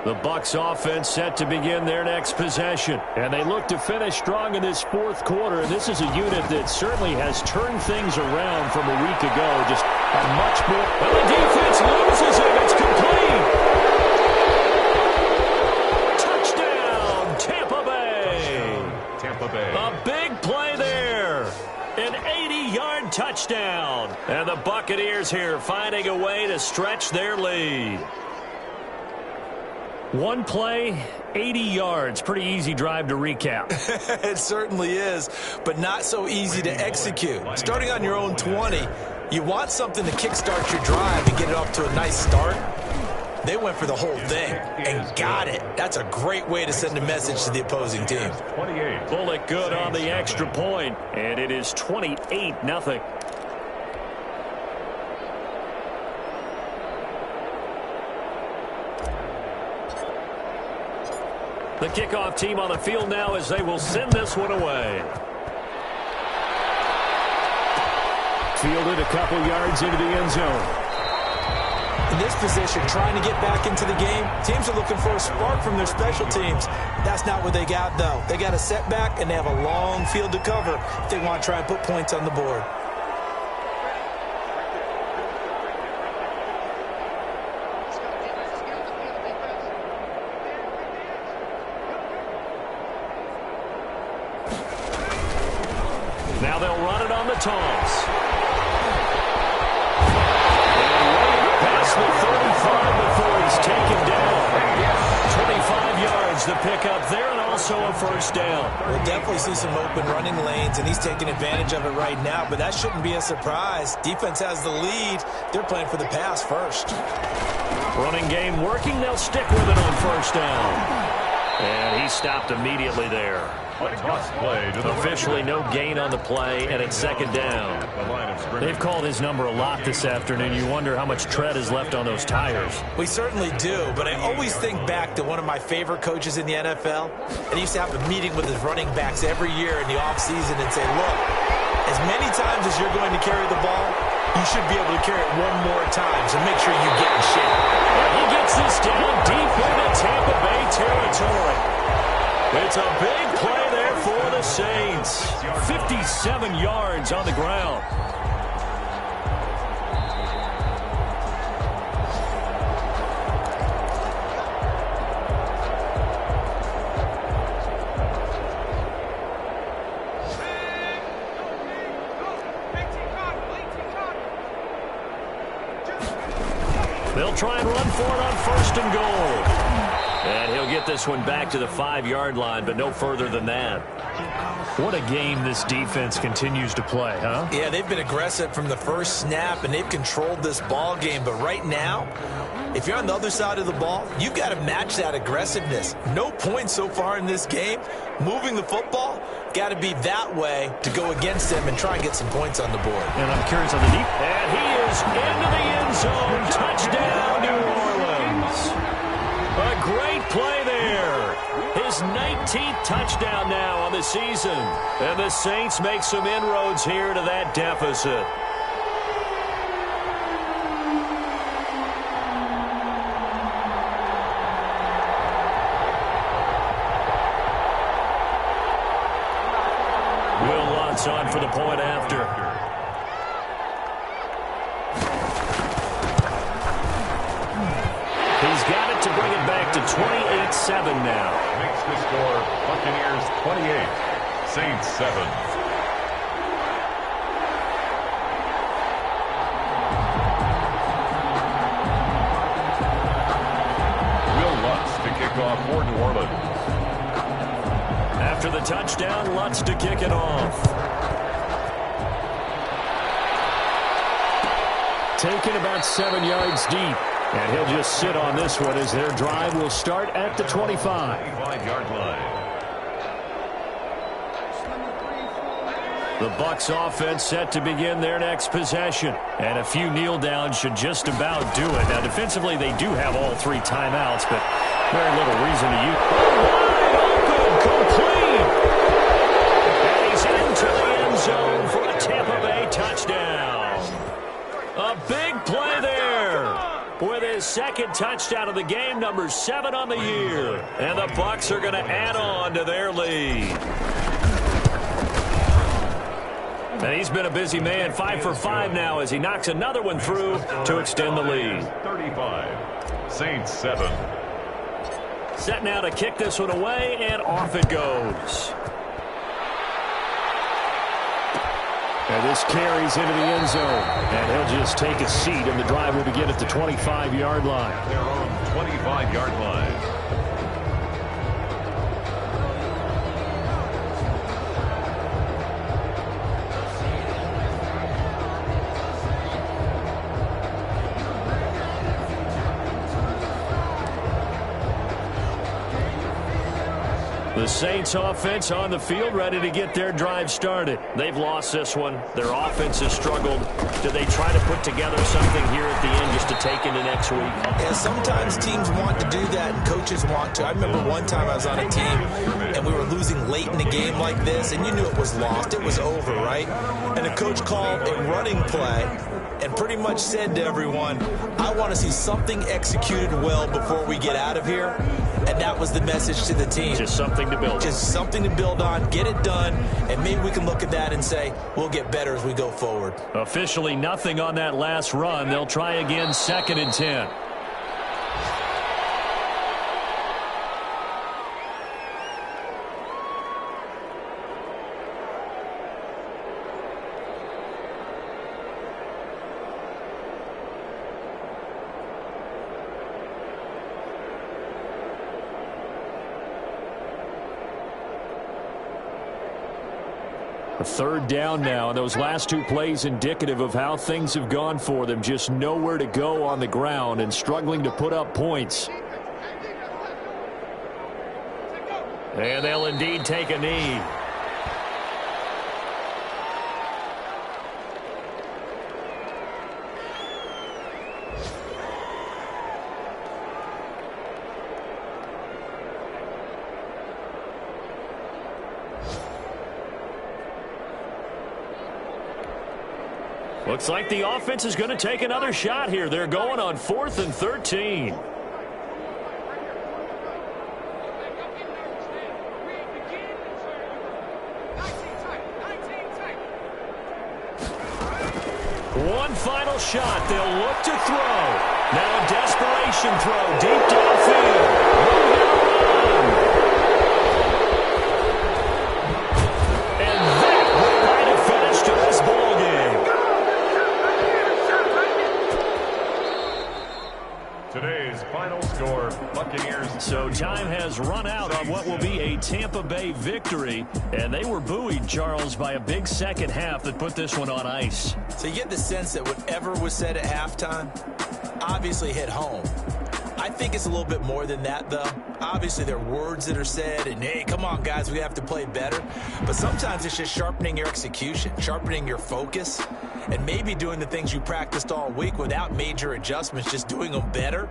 S1: The Bucs offense set to begin their next possession.
S4: And they look to finish strong in this fourth quarter. And this is a unit that certainly has turned things around from a week ago. Just a much more...
S1: Well, the defense loses it. It's complete. Touchdown, Tampa Bay.
S2: Tampa Bay.
S1: A big play there. An 80-yard touchdown. And the Buccaneers here finding a way to stretch their lead. One play, 80 yards. Pretty easy drive to recap.
S3: It certainly is, but not so easy to execute. Starting on your own 20, you want something to kickstart your drive and get it off to a nice start. They went for the whole thing and got it. That's a great way to send a message to the opposing team.
S2: 28.
S1: Bullet good on the extra point, and it is 28-0. The kickoff team on the field now as they will send this one away.
S4: Fielded a couple yards into the end zone.
S3: In this position, trying to get back into the game, teams are looking for a spark from their special teams. That's not what they got, though. They got a setback, and they have a long field to cover if they want to try and put points on the board.
S1: Now they'll run it on the toss. Past the 35 before he's taken down. 25 yards the pickup there, and also a first down.
S3: We'll definitely see some open running lanes, and he's taking advantage of it right now, but that shouldn't be a surprise. Defense has the lead. They're playing for the pass first.
S1: Running game working. They'll stick with it on first down. And he stopped immediately there. Officially no gain on the play, and it's second down. They've called his number a lot this afternoon. You wonder how much tread is left on those tires.
S3: We certainly do, but I always think back to one of my favorite coaches in the NFL. And he used to have a meeting with his running backs every year in the offseason and say, look, as many times as you're going to carry the ball, you should be able to carry it one more time, so make sure you get in shape.
S1: He gets this down deep into Tampa Bay territory. It's a big play there for the Saints. 57 yards on the ground. They'll try and run for it on first and goal. And he'll get this one back to the 5-yard line, but no further than that. What a game this defense continues to play, huh?
S3: Yeah, they've been aggressive from the first snap, and they've controlled this ball game. But right now, if you're on the other side of the ball, you've got to match that aggressiveness. No points so far in this game. Moving the football, got to be that way to go against them and try and get some points on the board.
S1: And I'm curious on the deep. And he is into the end zone. Touchdown, New Orleans. A great play there. His 19th touchdown now on the season. And the Saints make some inroads here to that deficit. Will Lutz on for the point after. He's got it to bring it back to 28-7 now.
S2: Makes the score Buccaneers 28, Saints 7. Will Lutz to kick off for New Orleans.
S1: After the touchdown, Lutz to kick it off.
S4: Taken about 7 yards deep. And he'll just sit on this one as their drive will start at the 25.
S2: 25-yard line.
S1: The Bucs offense set to begin their next possession. And a few kneel downs should just about do it. Now, defensively, they do have all 3 timeouts, but very little reason to use. Wide open, complete. And he's into the end zone for a Tampa Bay touchdown. A big play there with his second touchdown of the game, number 7 on the year. And the Bucs are going to add on to their lead. And he's been a busy man, 5 for 5 now as he knocks another one through to extend the lead.
S2: 35, Saints 7.
S1: Set now to kick this one away, and off it goes.
S4: And this carries into the end zone. And he'll just take a seat, and the drive will begin at the 25-yard line.
S2: Their own 25-yard line.
S1: The Saints offense on the field, ready to get their drive started. They've lost this one. Their offense has struggled. Do they try to put together something here at the end just to take into next week?
S3: Yeah, sometimes teams want to do that and coaches want to. I remember one time I was on a team and we were losing late in a game like this, and you knew it was lost. It was over, right? And the coach called a running play and pretty much said to everyone, I want to see something executed well before we get out of here. And that was the message to the team.
S1: Just something to build on.
S3: Just something to build on, get it done, and maybe we can look at that and say, we'll get better as we go forward.
S1: Officially nothing on that last run. They'll try again, 2nd and 10.
S4: A 3rd down now, and those last 2 plays indicative of how things have gone for them. Just nowhere to go on the ground and struggling to put up points.
S1: And they'll indeed take a knee. Looks like the offense is going to take another shot here. They're going on 4th and 13. One final shot. They'll look to throw. Now a desperation throw deep downfield. And that will write a finish to this ball game.
S2: Today's final score, Buccaneers.
S1: So time has run out on what will be a Tampa Bay victory. And they were buoyed, Charles, by a big second half that put this one on ice.
S3: So you get the sense that whatever was said at halftime obviously hit home. I think it's a little bit more than that, though. Obviously, there are words that are said, and, hey, come on, guys, we have to play better. But sometimes it's just sharpening your execution, sharpening your focus, and maybe doing the things you practiced all week without major adjustments, just doing them better.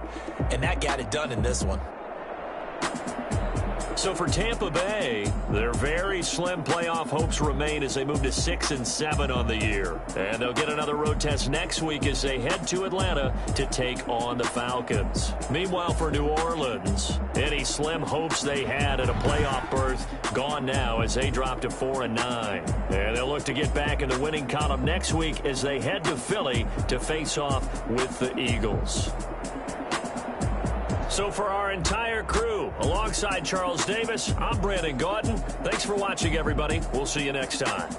S3: And that got it done in this one.
S1: So for Tampa Bay, their very slim playoff hopes remain as they move to 6 and 7 on the year. And they'll get another road test next week as they head to Atlanta to take on the Falcons. Meanwhile, for New Orleans, any slim hopes they had at a playoff berth gone now as they drop to 4 and 9. And they'll look to get back in the winning column next week as they head to Philly to face off with the Eagles. So for our entire crew, alongside Charles Davis, I'm Brandon Gaudin. Thanks for watching, everybody. We'll see you next time.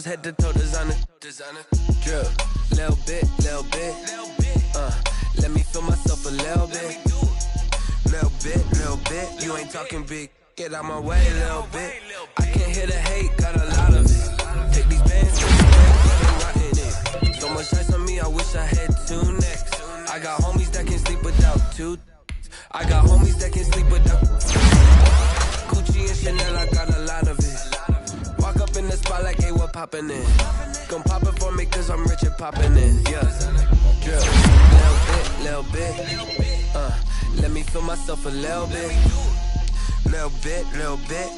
S5: girls head to toe designer. Drip, little bit. Let me feel myself a little bit. Little bit. You ain't talking big. Get out my way a little bit. I can't hear the hate, got a lot of it. Take these bands to the bank, I'm rotting it. So much ice on me, I wish I had two necks. I got homies that can sleep without two. I got homies that can sleep without Gucci and Chanel, I got a lot of it. Walk up in the spot like, hey, what poppin' in? Come pop it for me, cause I'm rich and poppin' in. Yeah, drip, little bit. Let me feel myself a little bit. Little bit.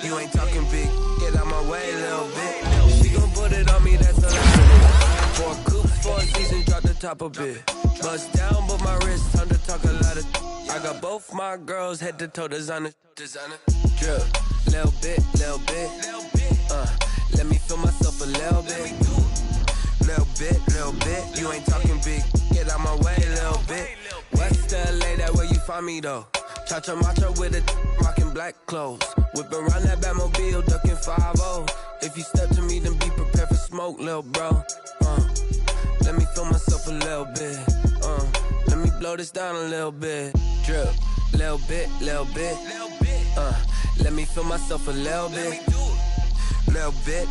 S5: You ain't talking big. Get out my way, little bit. She gon' put it on me, that's a lot of it. 4 coops, 4 seasons, drop the top a bit. Bust down, but my wrist, time to talk a lot of. I got both my girls head to toe designer. Drip, little bit. Let me feel myself a little bit. Little bit. You ain't talking big. Get out my way, little bit. West LA, that where you find me though. Cha-cha matcha with a rockin' black clothes. Whip around that Batmobile, ducking 5-0. If you step to me, then be prepared for smoke, lil' bro. Let me feel myself a little bit. Let me blow this down a little bit. Drip, little bit. Let me feel myself a little bit. Little bit.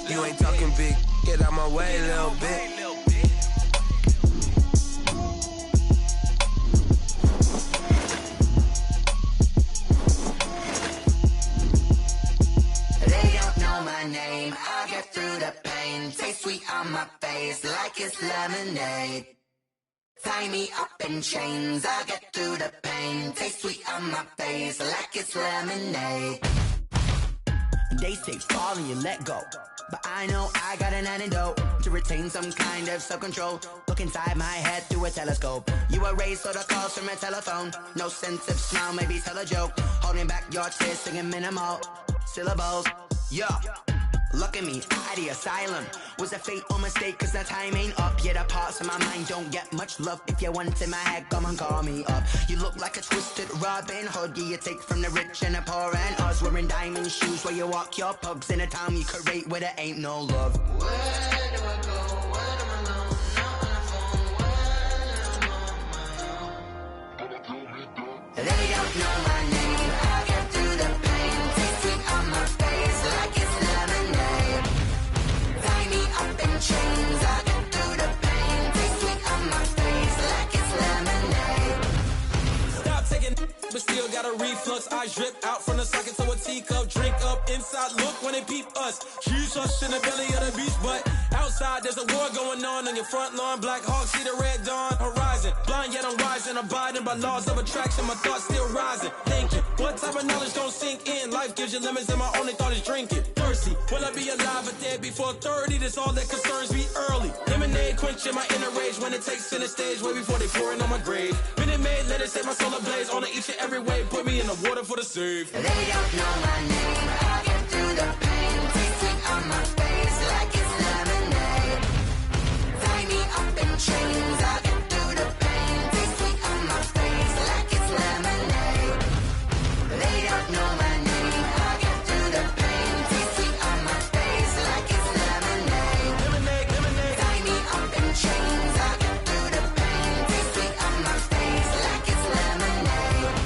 S5: You ain't talking big. Get out my way, little bit.
S6: Name, I'll get through the pain. Taste sweet on my face like it's lemonade. Tie me up in chains, I'll get through the pain. Taste sweet on my face like it's lemonade.
S7: They say fall and you let go, but I know I got an antidote to retain some kind of self-control. Look inside my head through a telescope. You erase all the calls from a telephone. No sense of smile, maybe tell a joke. Holding back your tears, singing minimal syllables. Yeah, look at me, out of the asylum. Was a fate or mistake, cause the time ain't up. Yeah, the parts of my mind don't get much love. If you want in my head, come and call me up. You look like a twisted Robin Hood. Yeah, you take from the rich and the poor and us. Wearing diamond shoes where you walk your pugs. In a town you create where there ain't no love.
S6: Where do I go? Where am I alone? Not on the phone. Where am I alone?
S7: They don't know my name.
S6: I'll get through the pain. Taste sweet on my face like it's lemonade. Tie me up in chains. I'll get through the pain. Taste sweet on my face like it's lemonade.
S8: Stop taking but still got a reflux. Eyes drip out from the socket to a teacup. Drink up inside, look when they peep us. Huge us in the belly of the beach, but outside there's a war going on your front lawn. Black Hawk see the red dawn horizon. Blind yet I'm rising, abiding by laws of attraction. My thoughts still rising. Thinking, what type of knowledge gon' sink in? Life gives you limits and my only thought is drinking. Thirsty, will I be alive or dead before 30? That's all that concerns me early. Lemonade quenching my inner rage when it takes center stage way before they pour it on my grave. Minute Maid, let it set my soul ablaze on each and every way. Put me in the water for the save.
S6: They don't know my name. I'll get through the pain. Taste sweet on my face like it's lemonade. Tie me up in chains. I'll get through the pain. Taste sweet on my face like it's lemonade. They don't know my name. I'll get through the pain. Taste sweet on my face like it's lemonade. Tie me up in chains. I'll get through the pain. Taste sweet on my face like it's lemonade.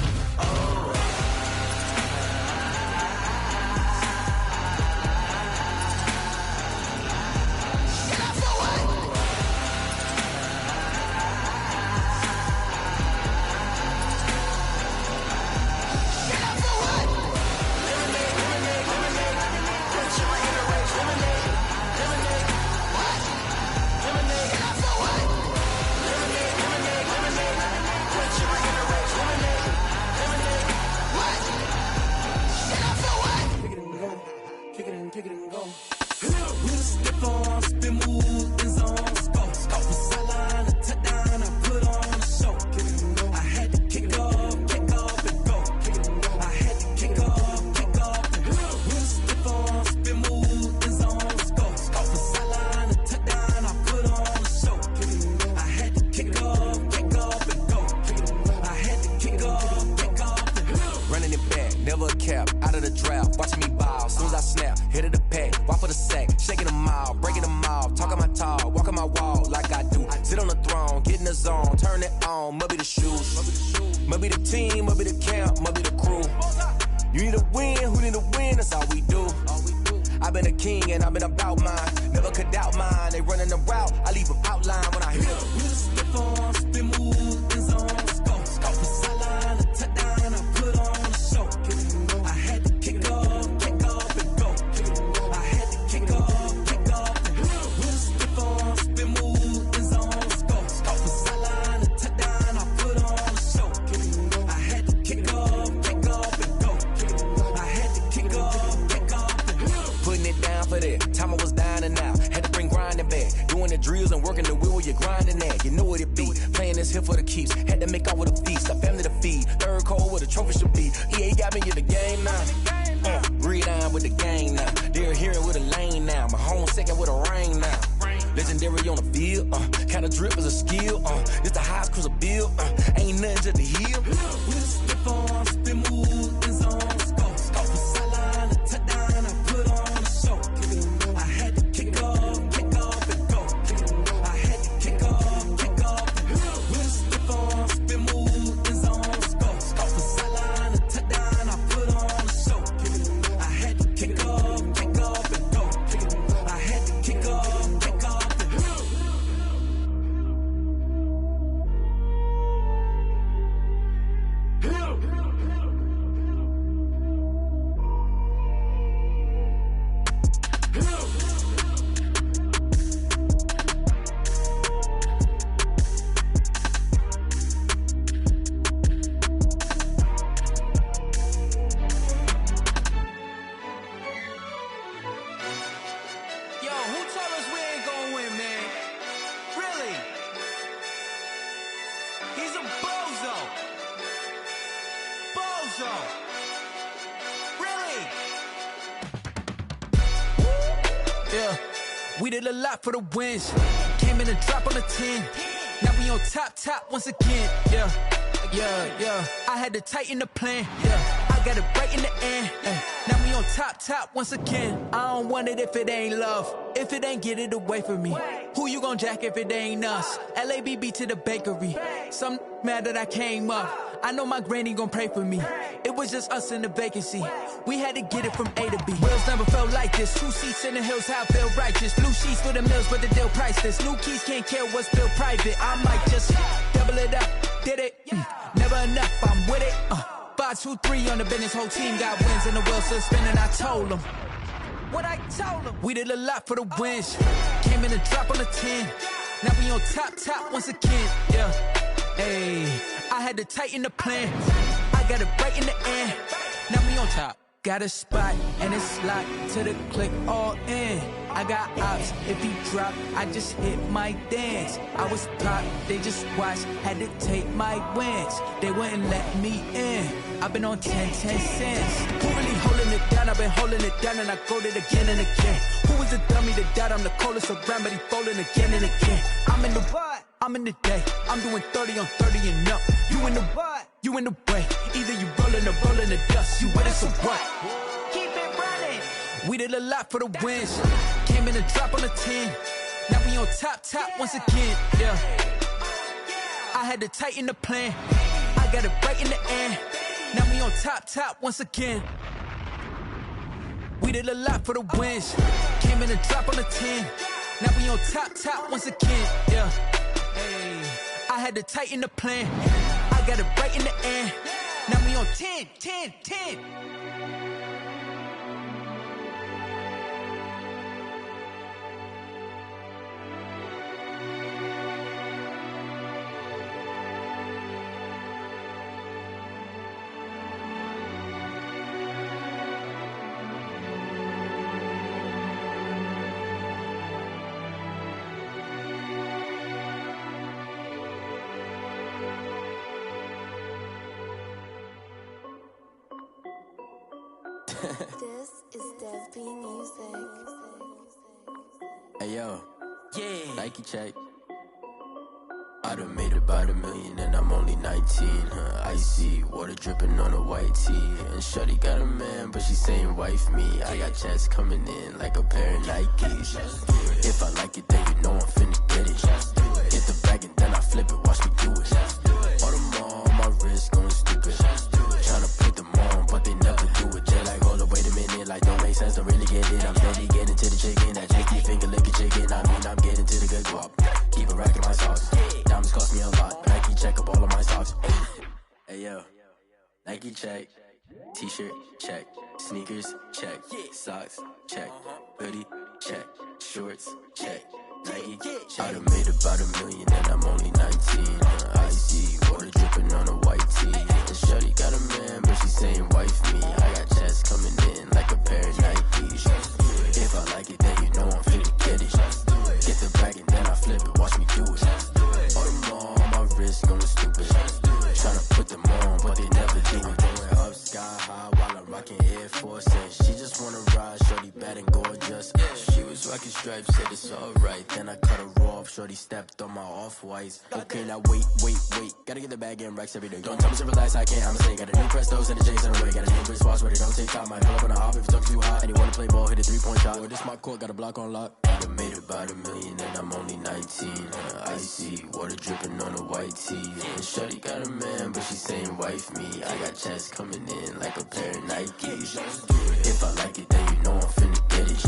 S5: of the draft, watching me ball. Soon as I snap, hit of the pack, walk for the sack, shaking them all, breaking them off, talking my talk, walking my wall like I do. Sit on the throne, get in the zone, turn it on, must be the shoes, must be the team, must be the camp, must be the crew. You need a win, who need a win, that's all we do. I've been a king and I've been about mine, never could doubt mine. They running the route, I leave them outline when I hit them.
S8: We just slip on, spin, move, in zone, scope. From sideline to touchdown, I put on a show. I had to kick off and go. I had to kick off and go. We just slip on, spin, move, in zone, scope. From sideline to touchdown, I put on a show. I had to kick off and go. I had to kick off and go.
S5: Putting it down for that, time I was down and out. Had to bring grinding back, doing the drills and working the wheel where you're grinding at. You know what it be, playing this here for the keeps. Had to make out with a feast, a family to feed. Third cold where the trophy should be. EA got me in the game now. Read on with the game now. They're hearing with a lane now. My home second with a rain now. Legendary on the field, kind of drip is a skill. It's the highest cruiser bill, ain't nothing just the heel.
S8: We just slip on, spin, move, in zone, scope. From sideline to touchdown, I put on a show. I had to kick off and go. I had to kick off and go. We just slip on, spin, move, in zone, scope. From sideline to touchdown, I put on a show. I had to kick off and go. I had to kick off and go. Yo, who told us we ain't gonna win, man? Really? He's a bozo. Bozo. Really? Yeah, we did a lot for the wins. Came in a drop on the 10. Now we on top once again. Yeah. I had to tighten the plan. Yeah, I got it right in the end. Now we on top once again. I don't want it if it ain't love. If it ain't, get it away from me. Who you gon' jack if it ain't us? LABB to the bakery. Some mad that I came up. I know my granny gon' pray for me. It was just us in the vacancy. We had to get it from A to B. Wheels never felt like this. 2 seats in the hills, how I feel righteous. Blue sheets for the mills, but the deal priceless. New keys can't care what's built private. I might just double it up. Did it? Never enough, I'm with it. 5, 2, 3 on the business. Whole team got wins and the wheels still spinning. I told them what I told them. We did a lot for the wins. Came in a drop on the 10. Now we on top once again. Yeah. Hey, I had to tighten the plan. I got it right in the end. Now we on top. Got a spot and it's locked to the click all in. I got ops, if he drop, I just hit my dance. I was pop, they just watched, had to take my wins. They wouldn't let me in. I've been on 10 cents. Who really holding it down? I've been holding it down and I go it again and again. Who was the dummy that died? I'm the coldest around, but he folding again and again. I'm in the what? I'm in the day. I'm doing 30 on 30 and up. You in the what? You in the way. Either you rolling or rolling the dust. You with us or what? Keep it running. We did a lot for the wins. Came in a drop on the 10. Now we on top once again. Yeah. I had to tighten the plan. I got it right in the end. Now we on top once again. We did a lot for the wins. Came in a drop on the 10. Now we on top once again. Yeah. Hey, I had to tighten the plan. I got it right in the end. Now we on 10.
S6: This is Dev B Music.
S9: Hey yo,
S8: Yeah.
S9: Nike check.
S5: I done made about $1 million and I'm only 19. Icy water dripping on a white tee. And shawty got a man, but she saying wife me. I got checks coming in like a pair of Nikes. If I like it, then you know I'm finna get it. Get the bag and then I flip it, watch me do it. All them on my wrist going stupid. Tryna put them on, but they never do it. They're like, hold up, wait a minute, like don't make sense, don't really get it. I'm steady getting to the chicken, that tasty finger licking chicken. I mean, I'm getting to the good guap. Keep a rack in my sauce. Diamonds cost me a lot. Nike check up all of my socks. Hey yo, Nike check. T-shirt check. Sneakers check. Socks check. Hoodie check. Shorts check. Nike check. I done made about $1 million and I'm only 19. Icy water dripping on a white tee. And shawty got a man, but she saying wife me. I got checks coming in like a pair of Nikes. If I like it, then you know I'm finna get it. Get the bag and then I flip it, watch me do it. All them on my wrist going stupid. Tryna put them on, but they never do it. Going up sky high while I'm rocking Air Force. And she just wanna ride, shorty bad and gorgeous. She was rocking stripes, said it's alright. Then I cut her off, shorty stepped on my off-whites. Okay, now wait. Gotta get the bag and racks every day. Don't tell me to relax, I can't, I'ma say. Got a new Prestos and a J's in the way. Got a new wristwatch where they don't take time. Might pull up on a hop if it's talking too hot. And you wanna play ball, hit a 3-point shot. Well, this my court, got a block on lock. I done made about $1 million and I'm only 19. Icy water dripping on a white tee. And shawty got a man, but she saying wife me. I got checks coming in like a pair of Nikes. If I like it, then you know I'm finna get it.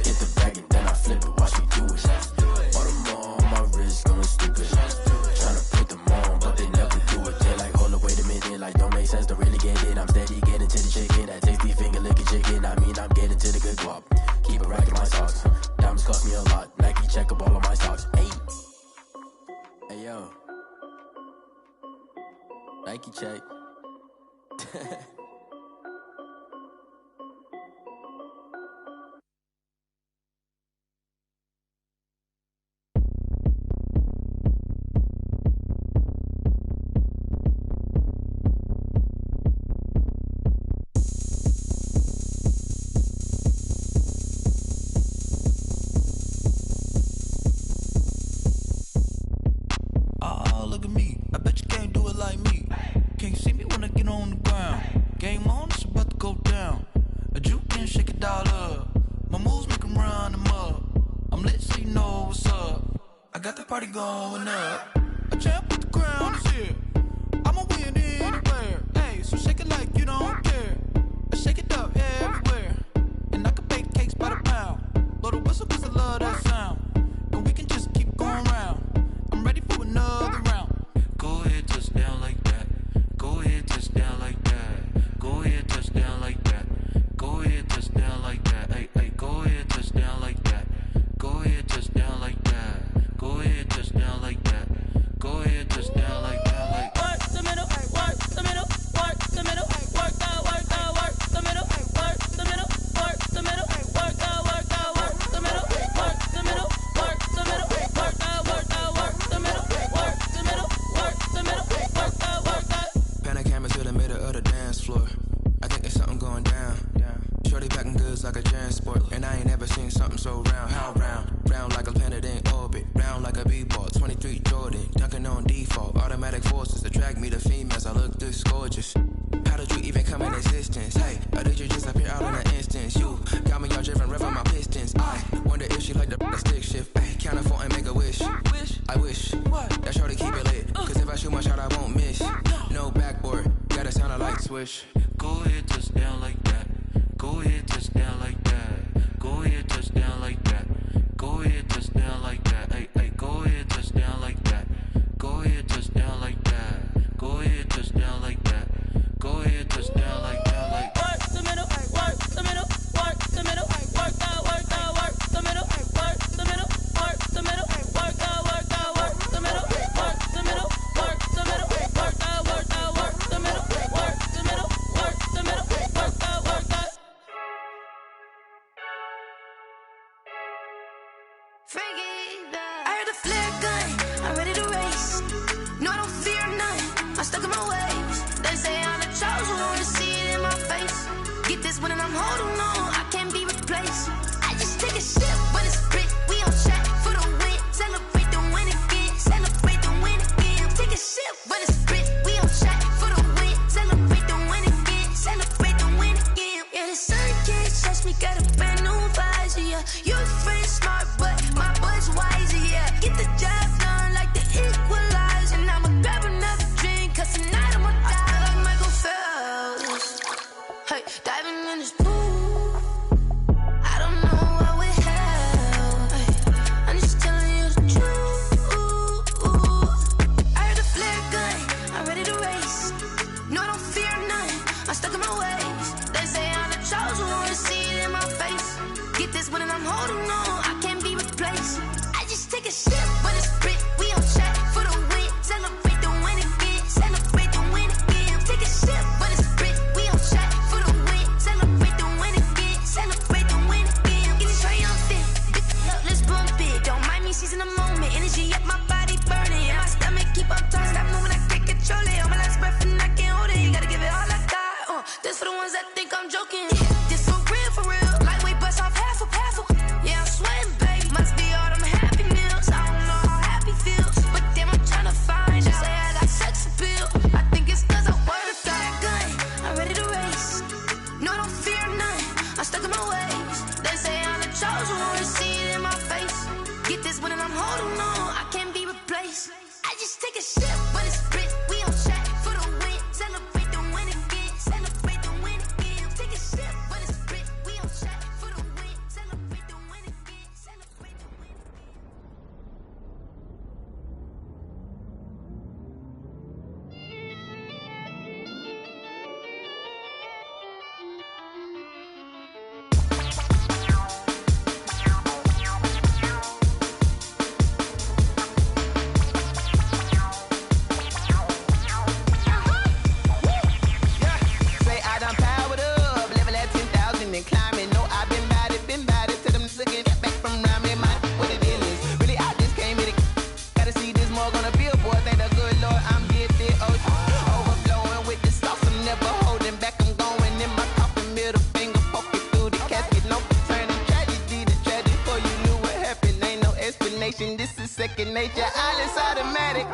S5: Get the bag and then I flip it, watch me do it. All them on my wrist going stupid. Tryna put them on, but they never do it. They're like, hold up, wait a minute, like don't make sense, don't really get it. I'm steady getting to the chicken, that tasty finger licking chicken. I mean, I'm getting to the good guap. Keep a rack in my socks. Diamonds cost me a lot. Nike check up all of my socks. Hey yo, Nike check.
S8: Party going up. A champ with the crown is here. I'ma win anywhere. Hey, so shake it like you don't care. I shake it up everywhere. And I can bake cakes by the pound. Blow the whistle cause I love that sound. And we can just keep going round. I'm ready for another round. Go ahead, touch down like that. Go ahead, touch down like that. Go ahead, touch down like that. Go ahead, touch down like that. Hey, go ahead, touch down like that. Go ahead, touch down like that. Go ahead, touch down like that. Go ahead, touch down like that. Like work the middle, work the middle, work the middle, work that, work the middle, work the middle, work the middle, work that, work the middle, work the middle, work the middle, work that, work the middle, work the middle, work the middle, work that.
S9: Pan a camera to the middle of the dance floor. I think there's something going down. Shorty packing goods like a transport, and I ain't never seen something so round. How round? Round like a planet in orbit, round like a b-ball. 23 Jordan, dunking on default. Automatic forces attract me to females. I look this gorgeous. How did you even come in existence? Hey, or did you just appear out in an instance? You got me all driven, revving my pistons. I wonder if she like the stick shift. Hey, count it 4 and make a wish. I wish that shorty keep it lit. Cause if I shoot my shot, I won't miss. No backboard, gotta sound a light swish.
S8: Go ahead, touch down like that. Go ahead, touch down like that. Go ahead, touch down like that. Go ahead, touch down like that. Hey, go ahead, touch down like that. Go ahead, touch down like that. Go ahead, touch down like that. Go ahead, touch down like that. Like work the middle, work the middle, work the middle, work that, work the middle, work the middle, work the middle, work that, work the middle, work the middle, work the middle, work that, work the middle, work the middle, work the middle, work that.
S6: I heard a flare gun, I'm ready to race. No, I don't fear none, I'm stuck in my ways. They say I'm the chosen one, see it in my face. Get this one and I'm holding on, I can't be replaced. I just take a sip when it's split, we on track for the win. Celebrate the win again, celebrate the win me, got a brand new visor, yeah. Your friend smart, but my boy's wiser, yeah. Get the job done like the equalizer. And I'ma grab another drink, cause tonight I'ma die like Michael Phelps. Hey, diving in this pool, I don't know what we have. Hey, I'm just telling you the truth. I heard the flare gun, I'm ready to race. No, I don't fear nothing, I'm stuck in my ways. They say I'm the chosen one, see it in my face. Get this one and I'm holding on, I can't be replaced. I just take a sip, but it's Brit, we on chat for the win. Celebrate the win again, celebrate the win again. Take a sip, but it's Brit, we on chat for the win. Celebrate the win again, celebrate the win again. Get it triumphant, let's bump it. Don't mind me seizing the moment, energy up my body burning. And my stomach keep up talking, stop moving, I can't control it. On my last breath and I can't hold it, you gotta give it all I got. This for the ones that think I'm joking. This for real, lightweight bust off half a. Yeah, I'm sweating, babe, must be all them happy meals. I don't know how happy feels, but damn, I'm trying to find out. Say I got sex appeal, I think it's cause I word of got a gun, I'm ready to race. No, I don't fear nothing, I'm stuck in my ways. They say I'm the chosen one, see it in my face. Get this one and I'm holding on, I can't be replaced. I just take a sip, but it's Brit, we on chat for the win. Celebrate the win again, celebrate the win again. Take a sip, but it's Brit, we on chat for the win. Celebrate the win again, celebrate the win again.
S10: Say I done powered up, level at 10,000 and climbing. No, I've been bad it to them looking back from around me. My what it is, really I just came here to gotta see this more gonna be a boy. Thank the good Lord I'm gifted, overflowing with the sauce. I'm never holding back. I'm going in my coffin, middle finger poking through the casket. No turning tragedy to tragedy. Before you knew what happened, ain't no explanation. This is second nature. All is automatic.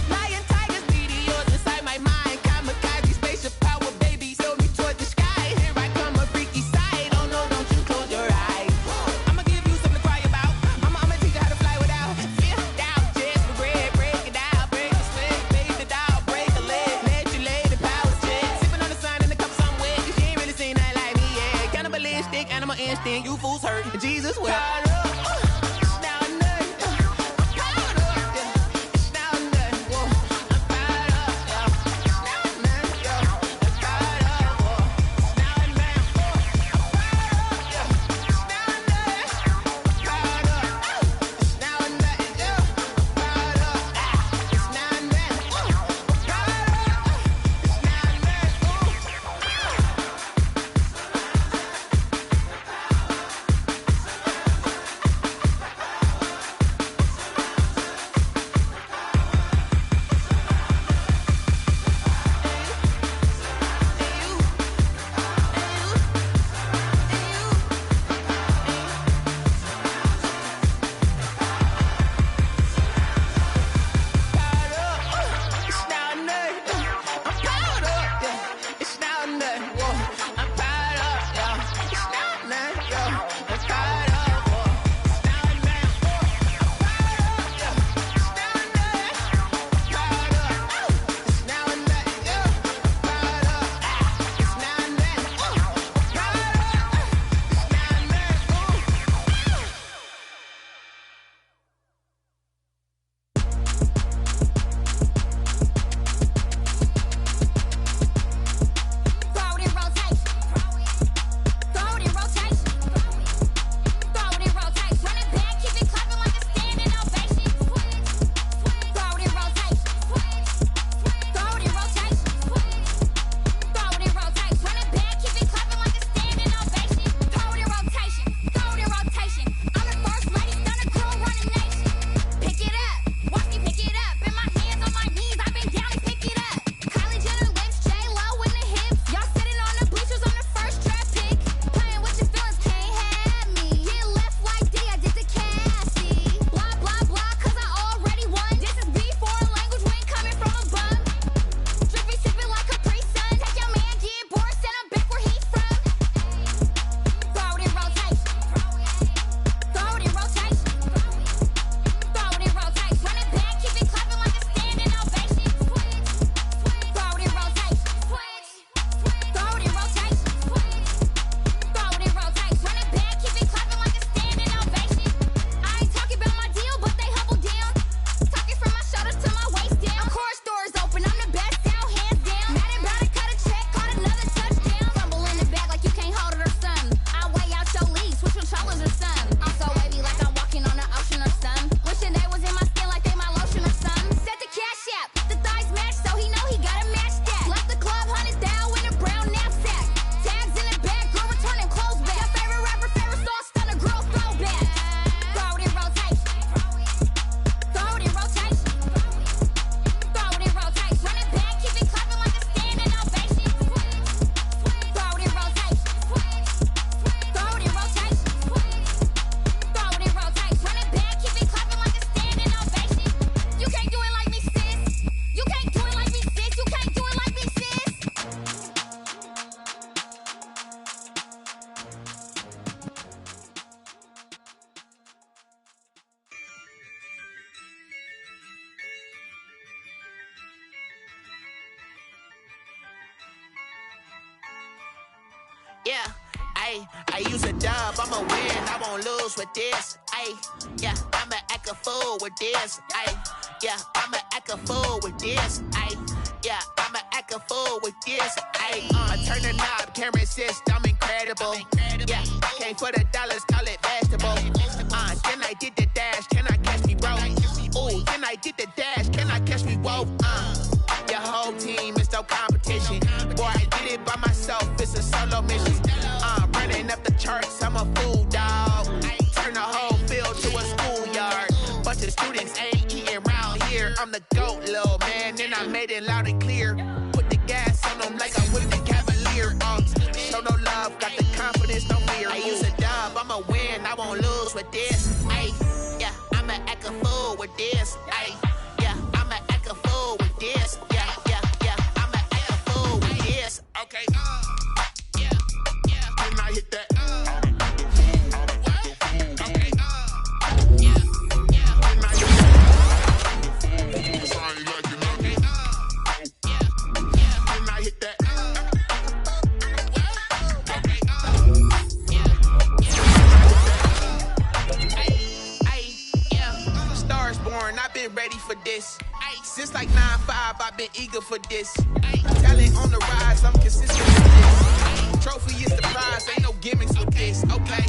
S10: Lion, tigers, meteors inside my mind. Kamikaze, spaceship power, baby. Show me towards Yeah, I use a dub, I'ma win, I won't lose with this. Yeah, I'ma act a fool with this. Yeah, I'ma act a fool with this. Yeah, I'ma act a fool with this. Turn the knob, camera assist, I'm incredible. Yeah, came for the dollars, call it vegetable. Then I did the dash, can I catch me, bro? Ooh, then I did the dash, can I catch me, whoa? Your whole team is no competition. Boy, I did it by myself, it's a solo mission. Running up the charts, I'm a fool, dog. Turn the whole field to a schoolyard. Bunch of students ain't eating round here. I'm the GOAT, little man, and I made it loud and clear. Put the gas on them like I'm with the Cavalier. Show no love, got the confidence, no fear. I use a dub, I'ma win, I won't lose with this. Yeah, I'ma act a fool with this. Yeah, I'ma act a fool with this. Yeah, I'ma act a fool with this. Okay, yeah, and I hit that. Okay, yeah, and I hit that. Sorry, like you know me. Yeah, and I hit that. Stars born, I've been ready for this. Since like 9-5, I've been eager for this. Talent on the rise, I'm consistent with this. Trophy is the prize, ain't no gimmicks with this. Okay,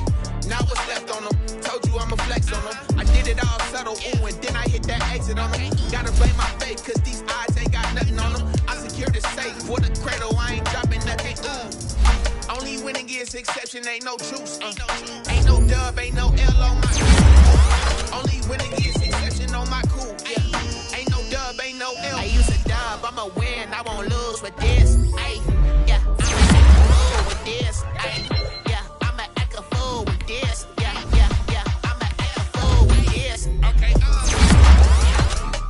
S10: now what's left on them? Told you I'ma flex on them. I did it all subtle, ooh, and then I hit that exit on them. Gotta blame my faith, cause these odds ain't got nothing on them. I secure the safe for the cradle, I ain't dropping nothing, ooh. Only winning is exception, ain't no truce. Ain't no dub, ain't no L on my cool. Only winning is exception on my cool. Yeah. Ain't no dub, ain't no L. I use a dub, I'ma win, I won't lose with this. Yeah, I'ma act a fool with this. Yeah, I'ma act a fool with this. Yeah, I'ma act a fool with this. Okay,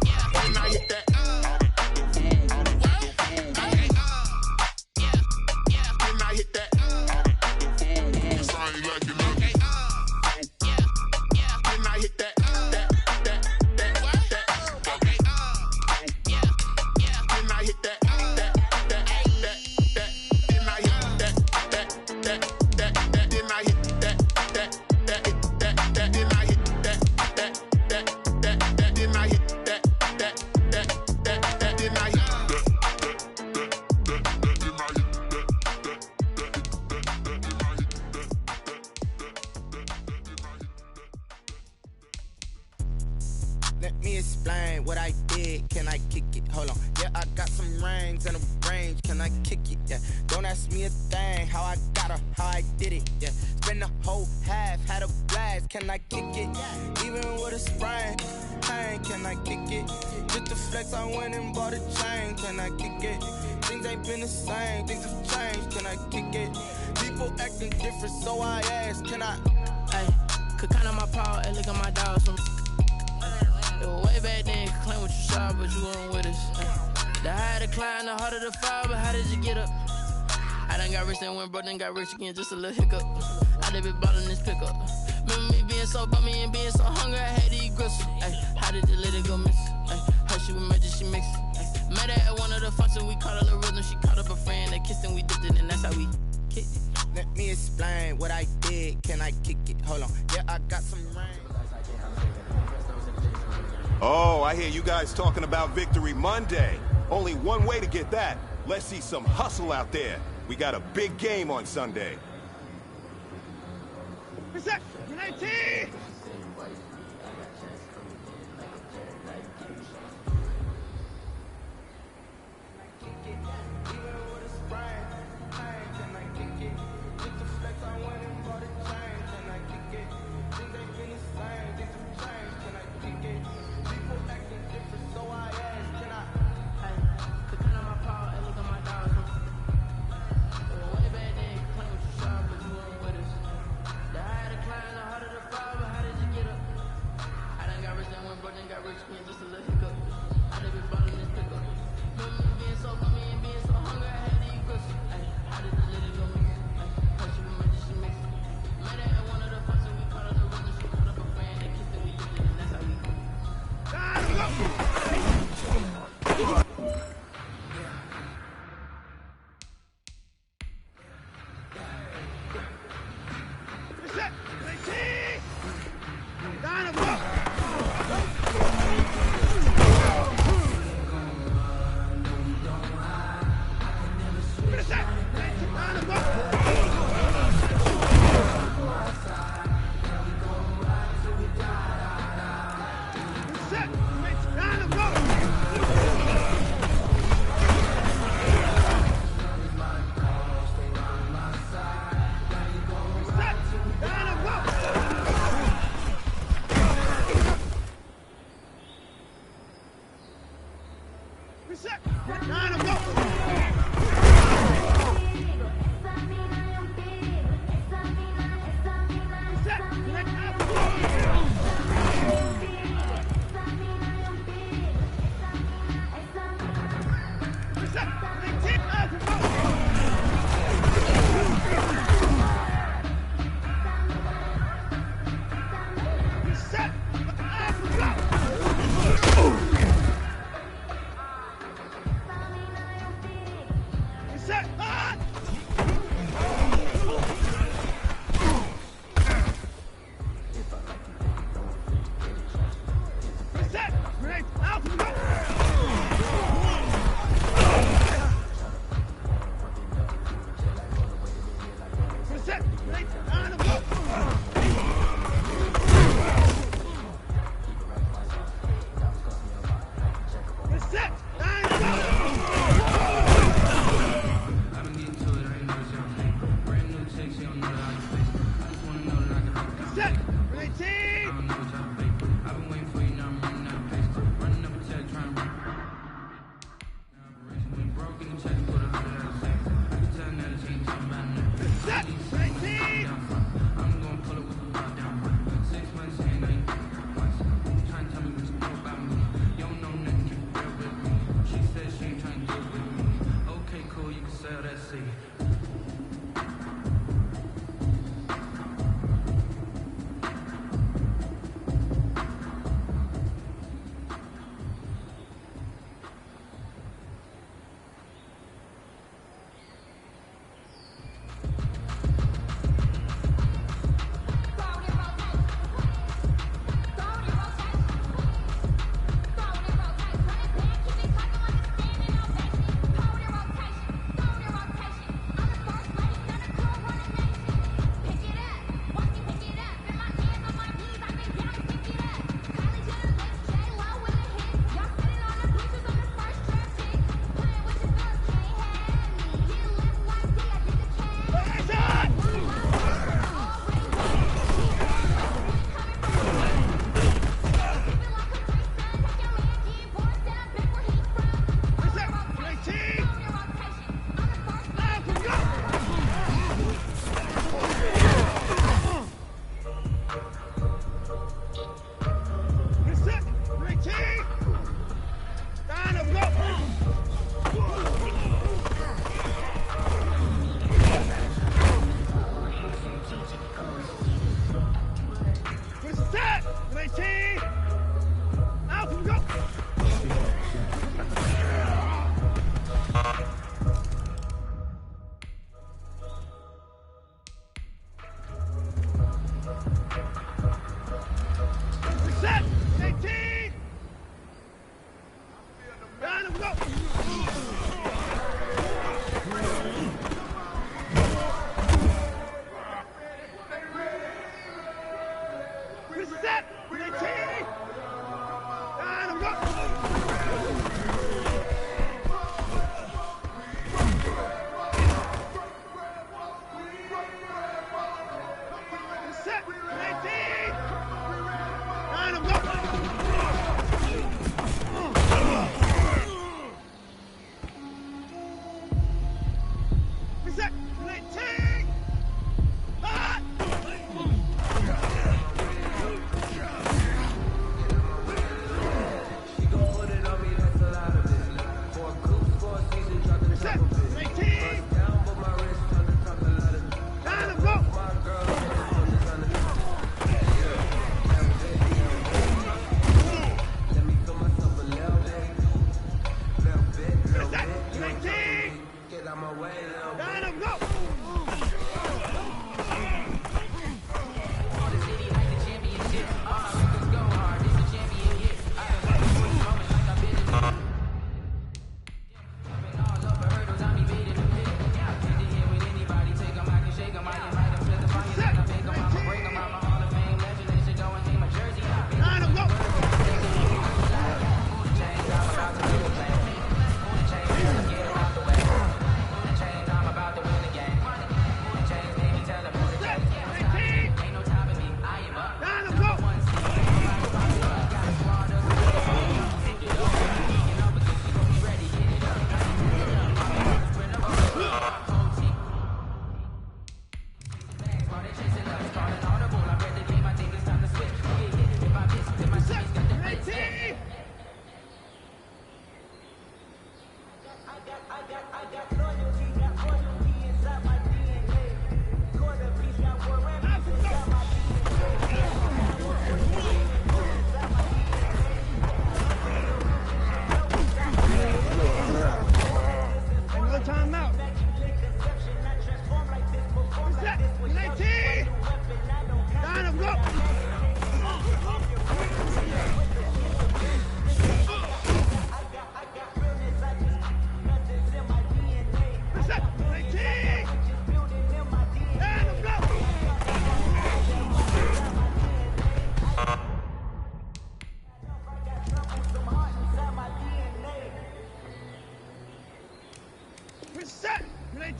S10: yeah, and I hit that. Okay, yeah, and I hit that. Sorry, like you know. Okay, yeah, and I hit that. Let me explain what I did. Can I kick it? Hold on. Yeah, I got some rings and a range. Can I kick it? Yeah. Don't ask me a thing. How I got her, how I did it. Yeah. Spend the whole half, had a blast. Can I kick it? Even with a sprain. Hey, can I kick it? Just to flex, I went and bought a chain. Can I kick it? Things ain't been the same. Things have changed. Can I kick it? People acting different, so I ask. Can I?
S11: Hey, could count on my power and look at my dogs. Way back then, could claim what you saw, but you weren't with us. The higher the climb, the harder the fall, but how did you get up? I done got rich and went broke, then got rich again, just a little hiccup. I done been ballin' this pickup. Remember me being so bummy and being so hungry, I had to eat gristle. How did the lady go miss? How she was magic, she mixed it. Met her at one of the functions, we caught a little rhythm. She caught up a friend, they kissed and we dipped it, and that's how we kicked it.
S10: Let me explain what I did. Can I kick it? Hold on. Yeah, I got some rain.
S12: Oh, I hear you guys talking about Victory Monday. Only one way to get that. Let's see some hustle out there. We got a big game on Sunday.
S13: United! Reset. Time to go. Reset. Time to go.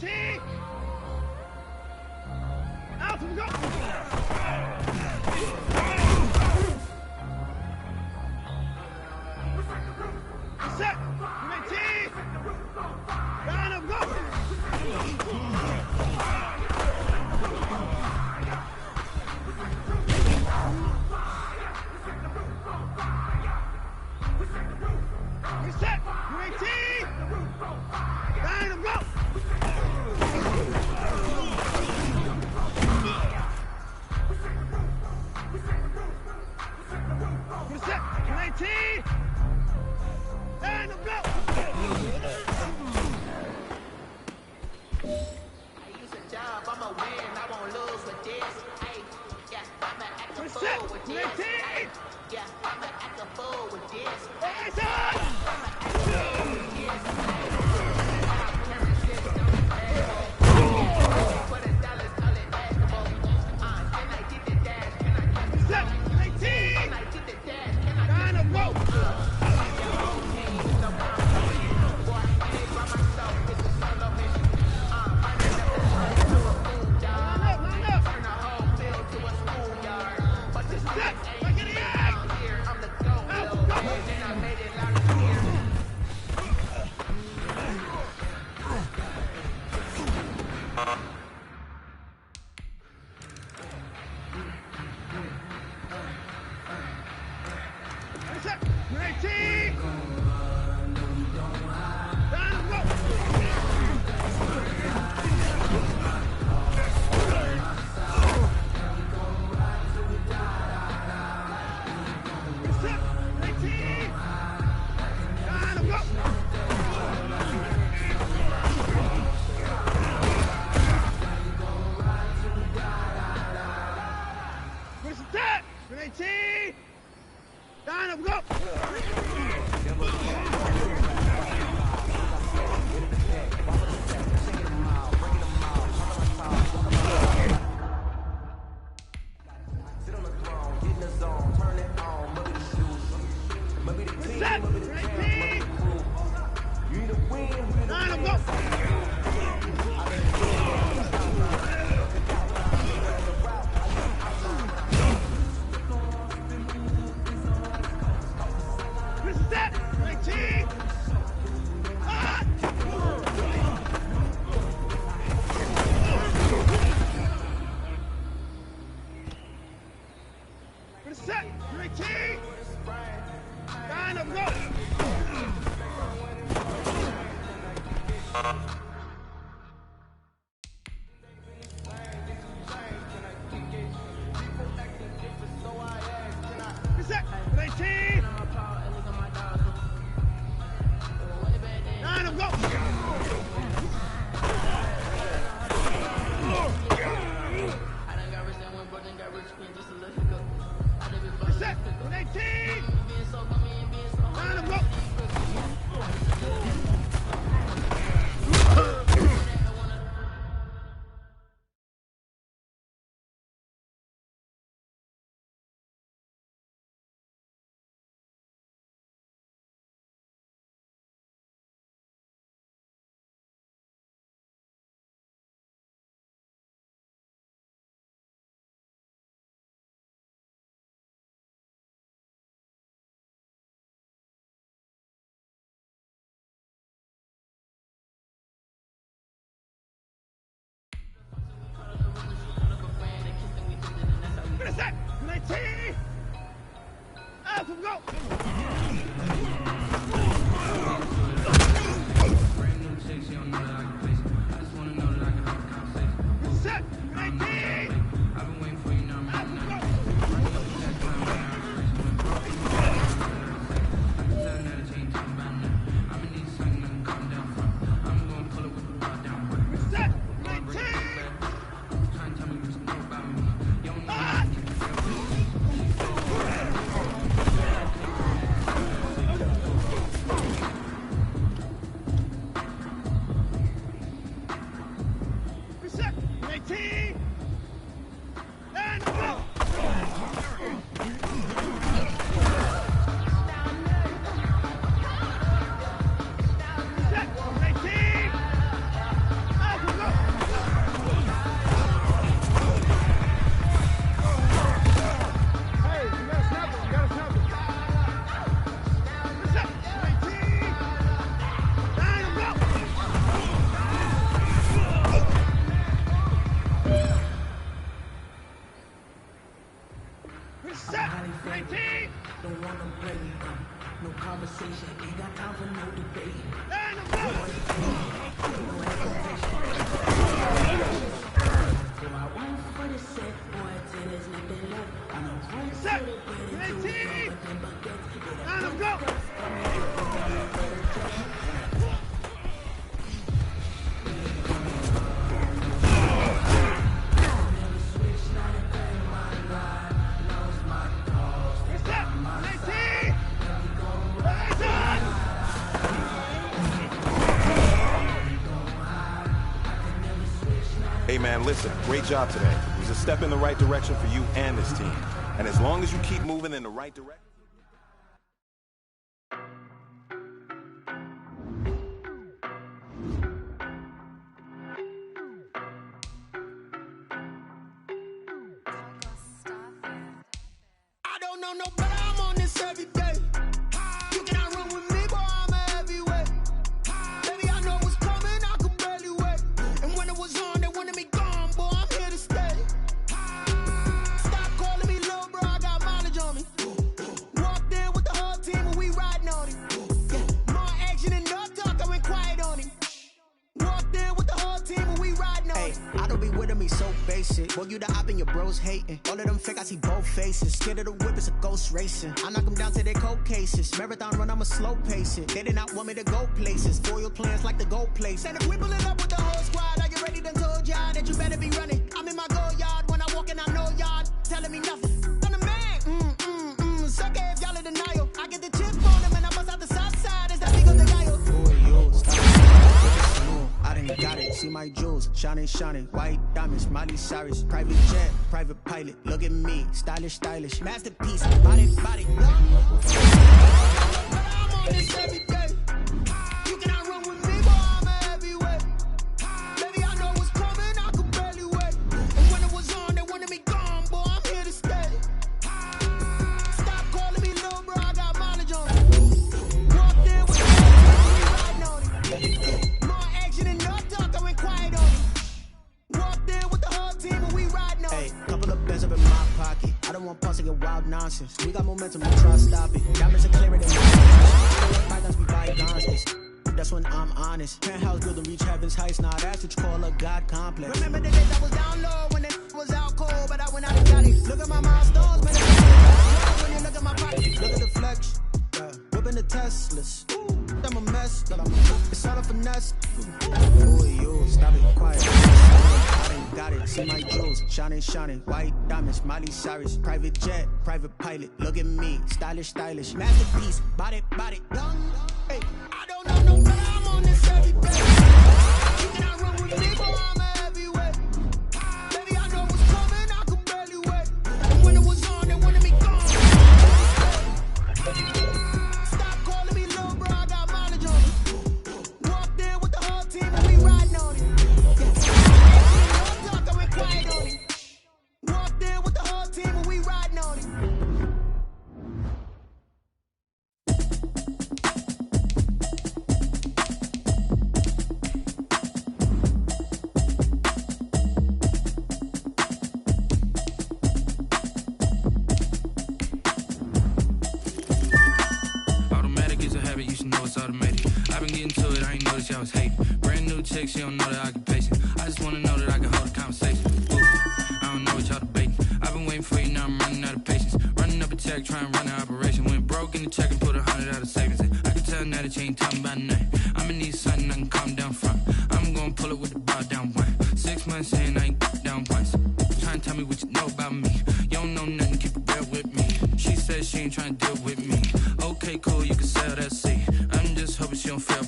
S13: 19. Out we go. Set. 19. Down and go. Reset. 19. Down and go. Reset. 19. Down and go.
S10: Job, I'ma win, I won't lose with this. Hey, yeah, I'ma act a
S13: Reset.
S10: fool with this.
S13: 19.
S10: Hey, yeah, I'ma act a fool with this.
S13: Reset. Reset. 19. Down and go. Line up. Reset. Back in the air. Out we go. Reset. 19. Down and go. Reset. 19. Down and go. Reset. 19. Down and go. Reset. 19. Down and go. Reset. 19. Ah! Reset. 19. Down and go. Reset. 19. Down and go. Reset. 19. Down and go. Reset. 19. Out we go. Reset. 19. Out we go. Reset. 19. Ah!
S7: conversation. Ain't got time for no debate.
S12: Hey man, listen, great job today. It was a step in the right direction for you and this team. And as long as you keep moving in the right direction.
S8: I don't know no better, I'm on this every day. You cannot run with me, boy, I'm a heavyweight. Baby, I know what's coming, I could barely wait. And when it was on, they wanted me gone, boy, I'm here to stay. Stop calling me little bro, I got mileage on me. Walked in with the whole team and we riding on him. Yeah, more action and no talk, I went quiet on him. Walked in with the whole team and we riding on him.
S7: I don't be with me so basic. Boy, you the op and your bros hating. All of them fake, I see both faces. Scared of the whip, it's a ghost racing. I knock them down to their cold cases. Marathon run, I'ma slow pace it. They did not want me to go places. Foil plans like the go place. And if we pulling up with the whole squad, are you ready? Done told y'all that you better be running. I'm in my go yard. When I walk in, I know y'all telling me nothing. I'm the man. Suck it if y'all in denial. I get the chip on them and I bust out the south side. It's that big of the guy. Boy, you stop. I done got it, see my jewels, shining, shining, white diamonds, Miley Cyrus, private jet, private pilot, look at me, stylish, stylish, masterpiece, body, body. I'm on this every day. You cannot run with me, boy, I'm a heavyweight. Baby, I know what's coming, I could barely wait. And when it was on, they wanted me gone, boy, I'm here to stay. Stop calling me little bro, I got mileage on me. Walked in with the whole team, we riding on him. More action and no talk, I went quiet on him. Walked in with the whole team and we riding on him. Hey, couple of bands up in my pocket. I don't want pulse to get wild nonsense. We got momentum, we try to stop it. Diamonds are clearer than my bygones be bygones. That's when I'm honest. Penthouse building, reach heaven's heights. Nah, that's what you call a God complex. Remember the days I was down low when it was out cold, but I went out and got it. Look at my milestones, man. When you look at my pocket, look at the flex. Whipping the Teslas. I'm a mess, but it's all a finesse. Boy, you stop it, quiet. I done got it, see my jewels, shining, shining, white diamonds, Miley Cyrus, private jet, private pilot. Look at me, stylish, stylish, masterpiece, body, body, young. Hey, I don't know no better, I'm on this every day. You cannot run with me, boy, I'm a heavyweight. Baby, I know what's coming, I could barely wait. And when it was on, they wanted me gone. Stop calling me little bro, I got mileage on me. Walked in with the whole team and we riding on it. No talk, I went quiet on him. Walked in with the whole team and we riding on it.
S9: I was hating. Brand new chick, she don't know the occupation. I just wanna know that I can hold a conversation. Ooh, I don't know what y'all debating. I've been waiting for you, now I'm running out of patience. Running up a check, trying to run an operation. Went broke in the check and put 100 out of savings in. I can tell now that you ain't talking about nothing. I'ma need something I can calm down from. I'm gonna pull it with the bar down one. 6 months saying I ain't down once. Trying to tell me what you know about me. You don't know nothing, keep it real with me. She said she ain't trying to deal with me. Okay, cool, you can sell that seat. I'm just hoping she don't fail.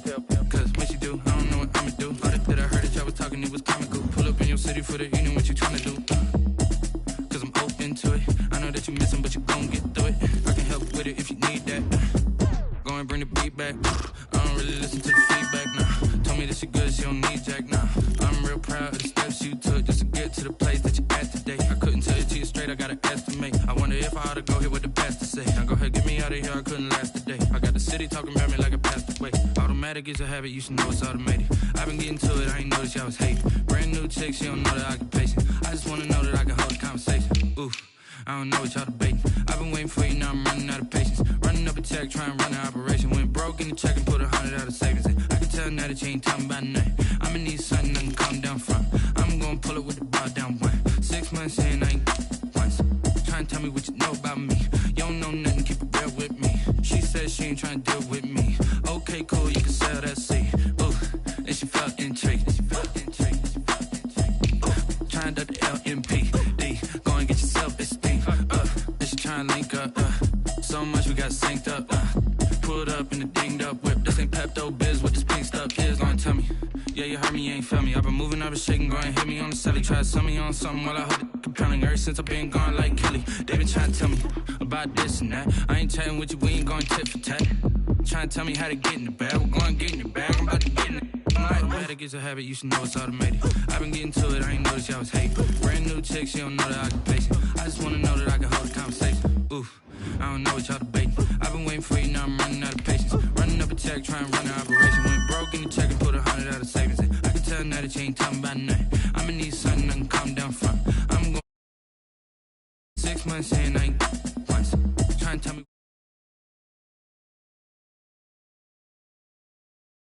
S9: Cause when she do, I don't know what I'ma do. All that I heard that y'all was talking, it was comical. Pull up in your city for the evening, what you trying to do? Cause I'm open to it. I know that you missing, but you gon' get through it. I can help with it if you need that. Go and bring the beat back. I don't really listen to the feedback, nah. Told me that she good, she don't need Jack, nah. I'm real proud of the steps you took just to get to the place that you at today. I couldn't tell you to you straight, I gotta estimate. I wonder if I ought to go here with the pastor say. Now go ahead, get me out of here, I couldn't last a day. I got the city talking about me like I passed away. Automatic is a habit, you should know it's automated. I've been getting to it, I ain't noticed y'all was hating. Brand new chick, she don't know the occupation. I just wanna know that I can hold a conversation. Ooh, I don't know what y'all debating. I've been waiting for you, now I'm running out of patience. Running up a check, trying to run an operation. broke in the check and put 100 out of savings in. I can tell now that you ain't talking about nothing. I'ma need something I can calm down from. I'm gonna pull it with the bar down one. 6 months in, I ain't once. Trying to tell me what you know about me. You don't know nothing, keep it real with me. She said she ain't trying to deal with me. Okay, cool, you can sell that seed. Ooh, and she felt intrigued. Trying to the LMPD. Go and get yourself esteem. And she trying to link up. So much we got synced up. Pulled up in the dinged up whip. This ain't Pepto Biz, what this pink stuff is. Gonna tell me. Yeah, you heard me, you ain't felt me. I've been moving, I've been shaking, go and hit me on the celly. Try to sell me on something while I hold it compelling. Ever since I've been gone like Kelly. They been trying to tell me about this and that. I ain't chatting with you, we ain't going tit for tat. Trying to tell me how to get in the bag. We're going to get in the bag, I'm about to get in it. I'm like, better get a habit, you should know it's automated. I've been getting to it, I ain't noticed y'all was hating. Brand new chick, she don't know the occupation. I just wanna know that I can hold a conversation. Oof, I don't know what y'all debating. I've been waiting for you, now I'm running out of patience. Running up a check, trying to run an operation. Went broke in the check and put 100 out of savings in. I can tell now that you ain't talking about nothing. I'ma need something I can calm down from. I'm going 6 months in, I ain't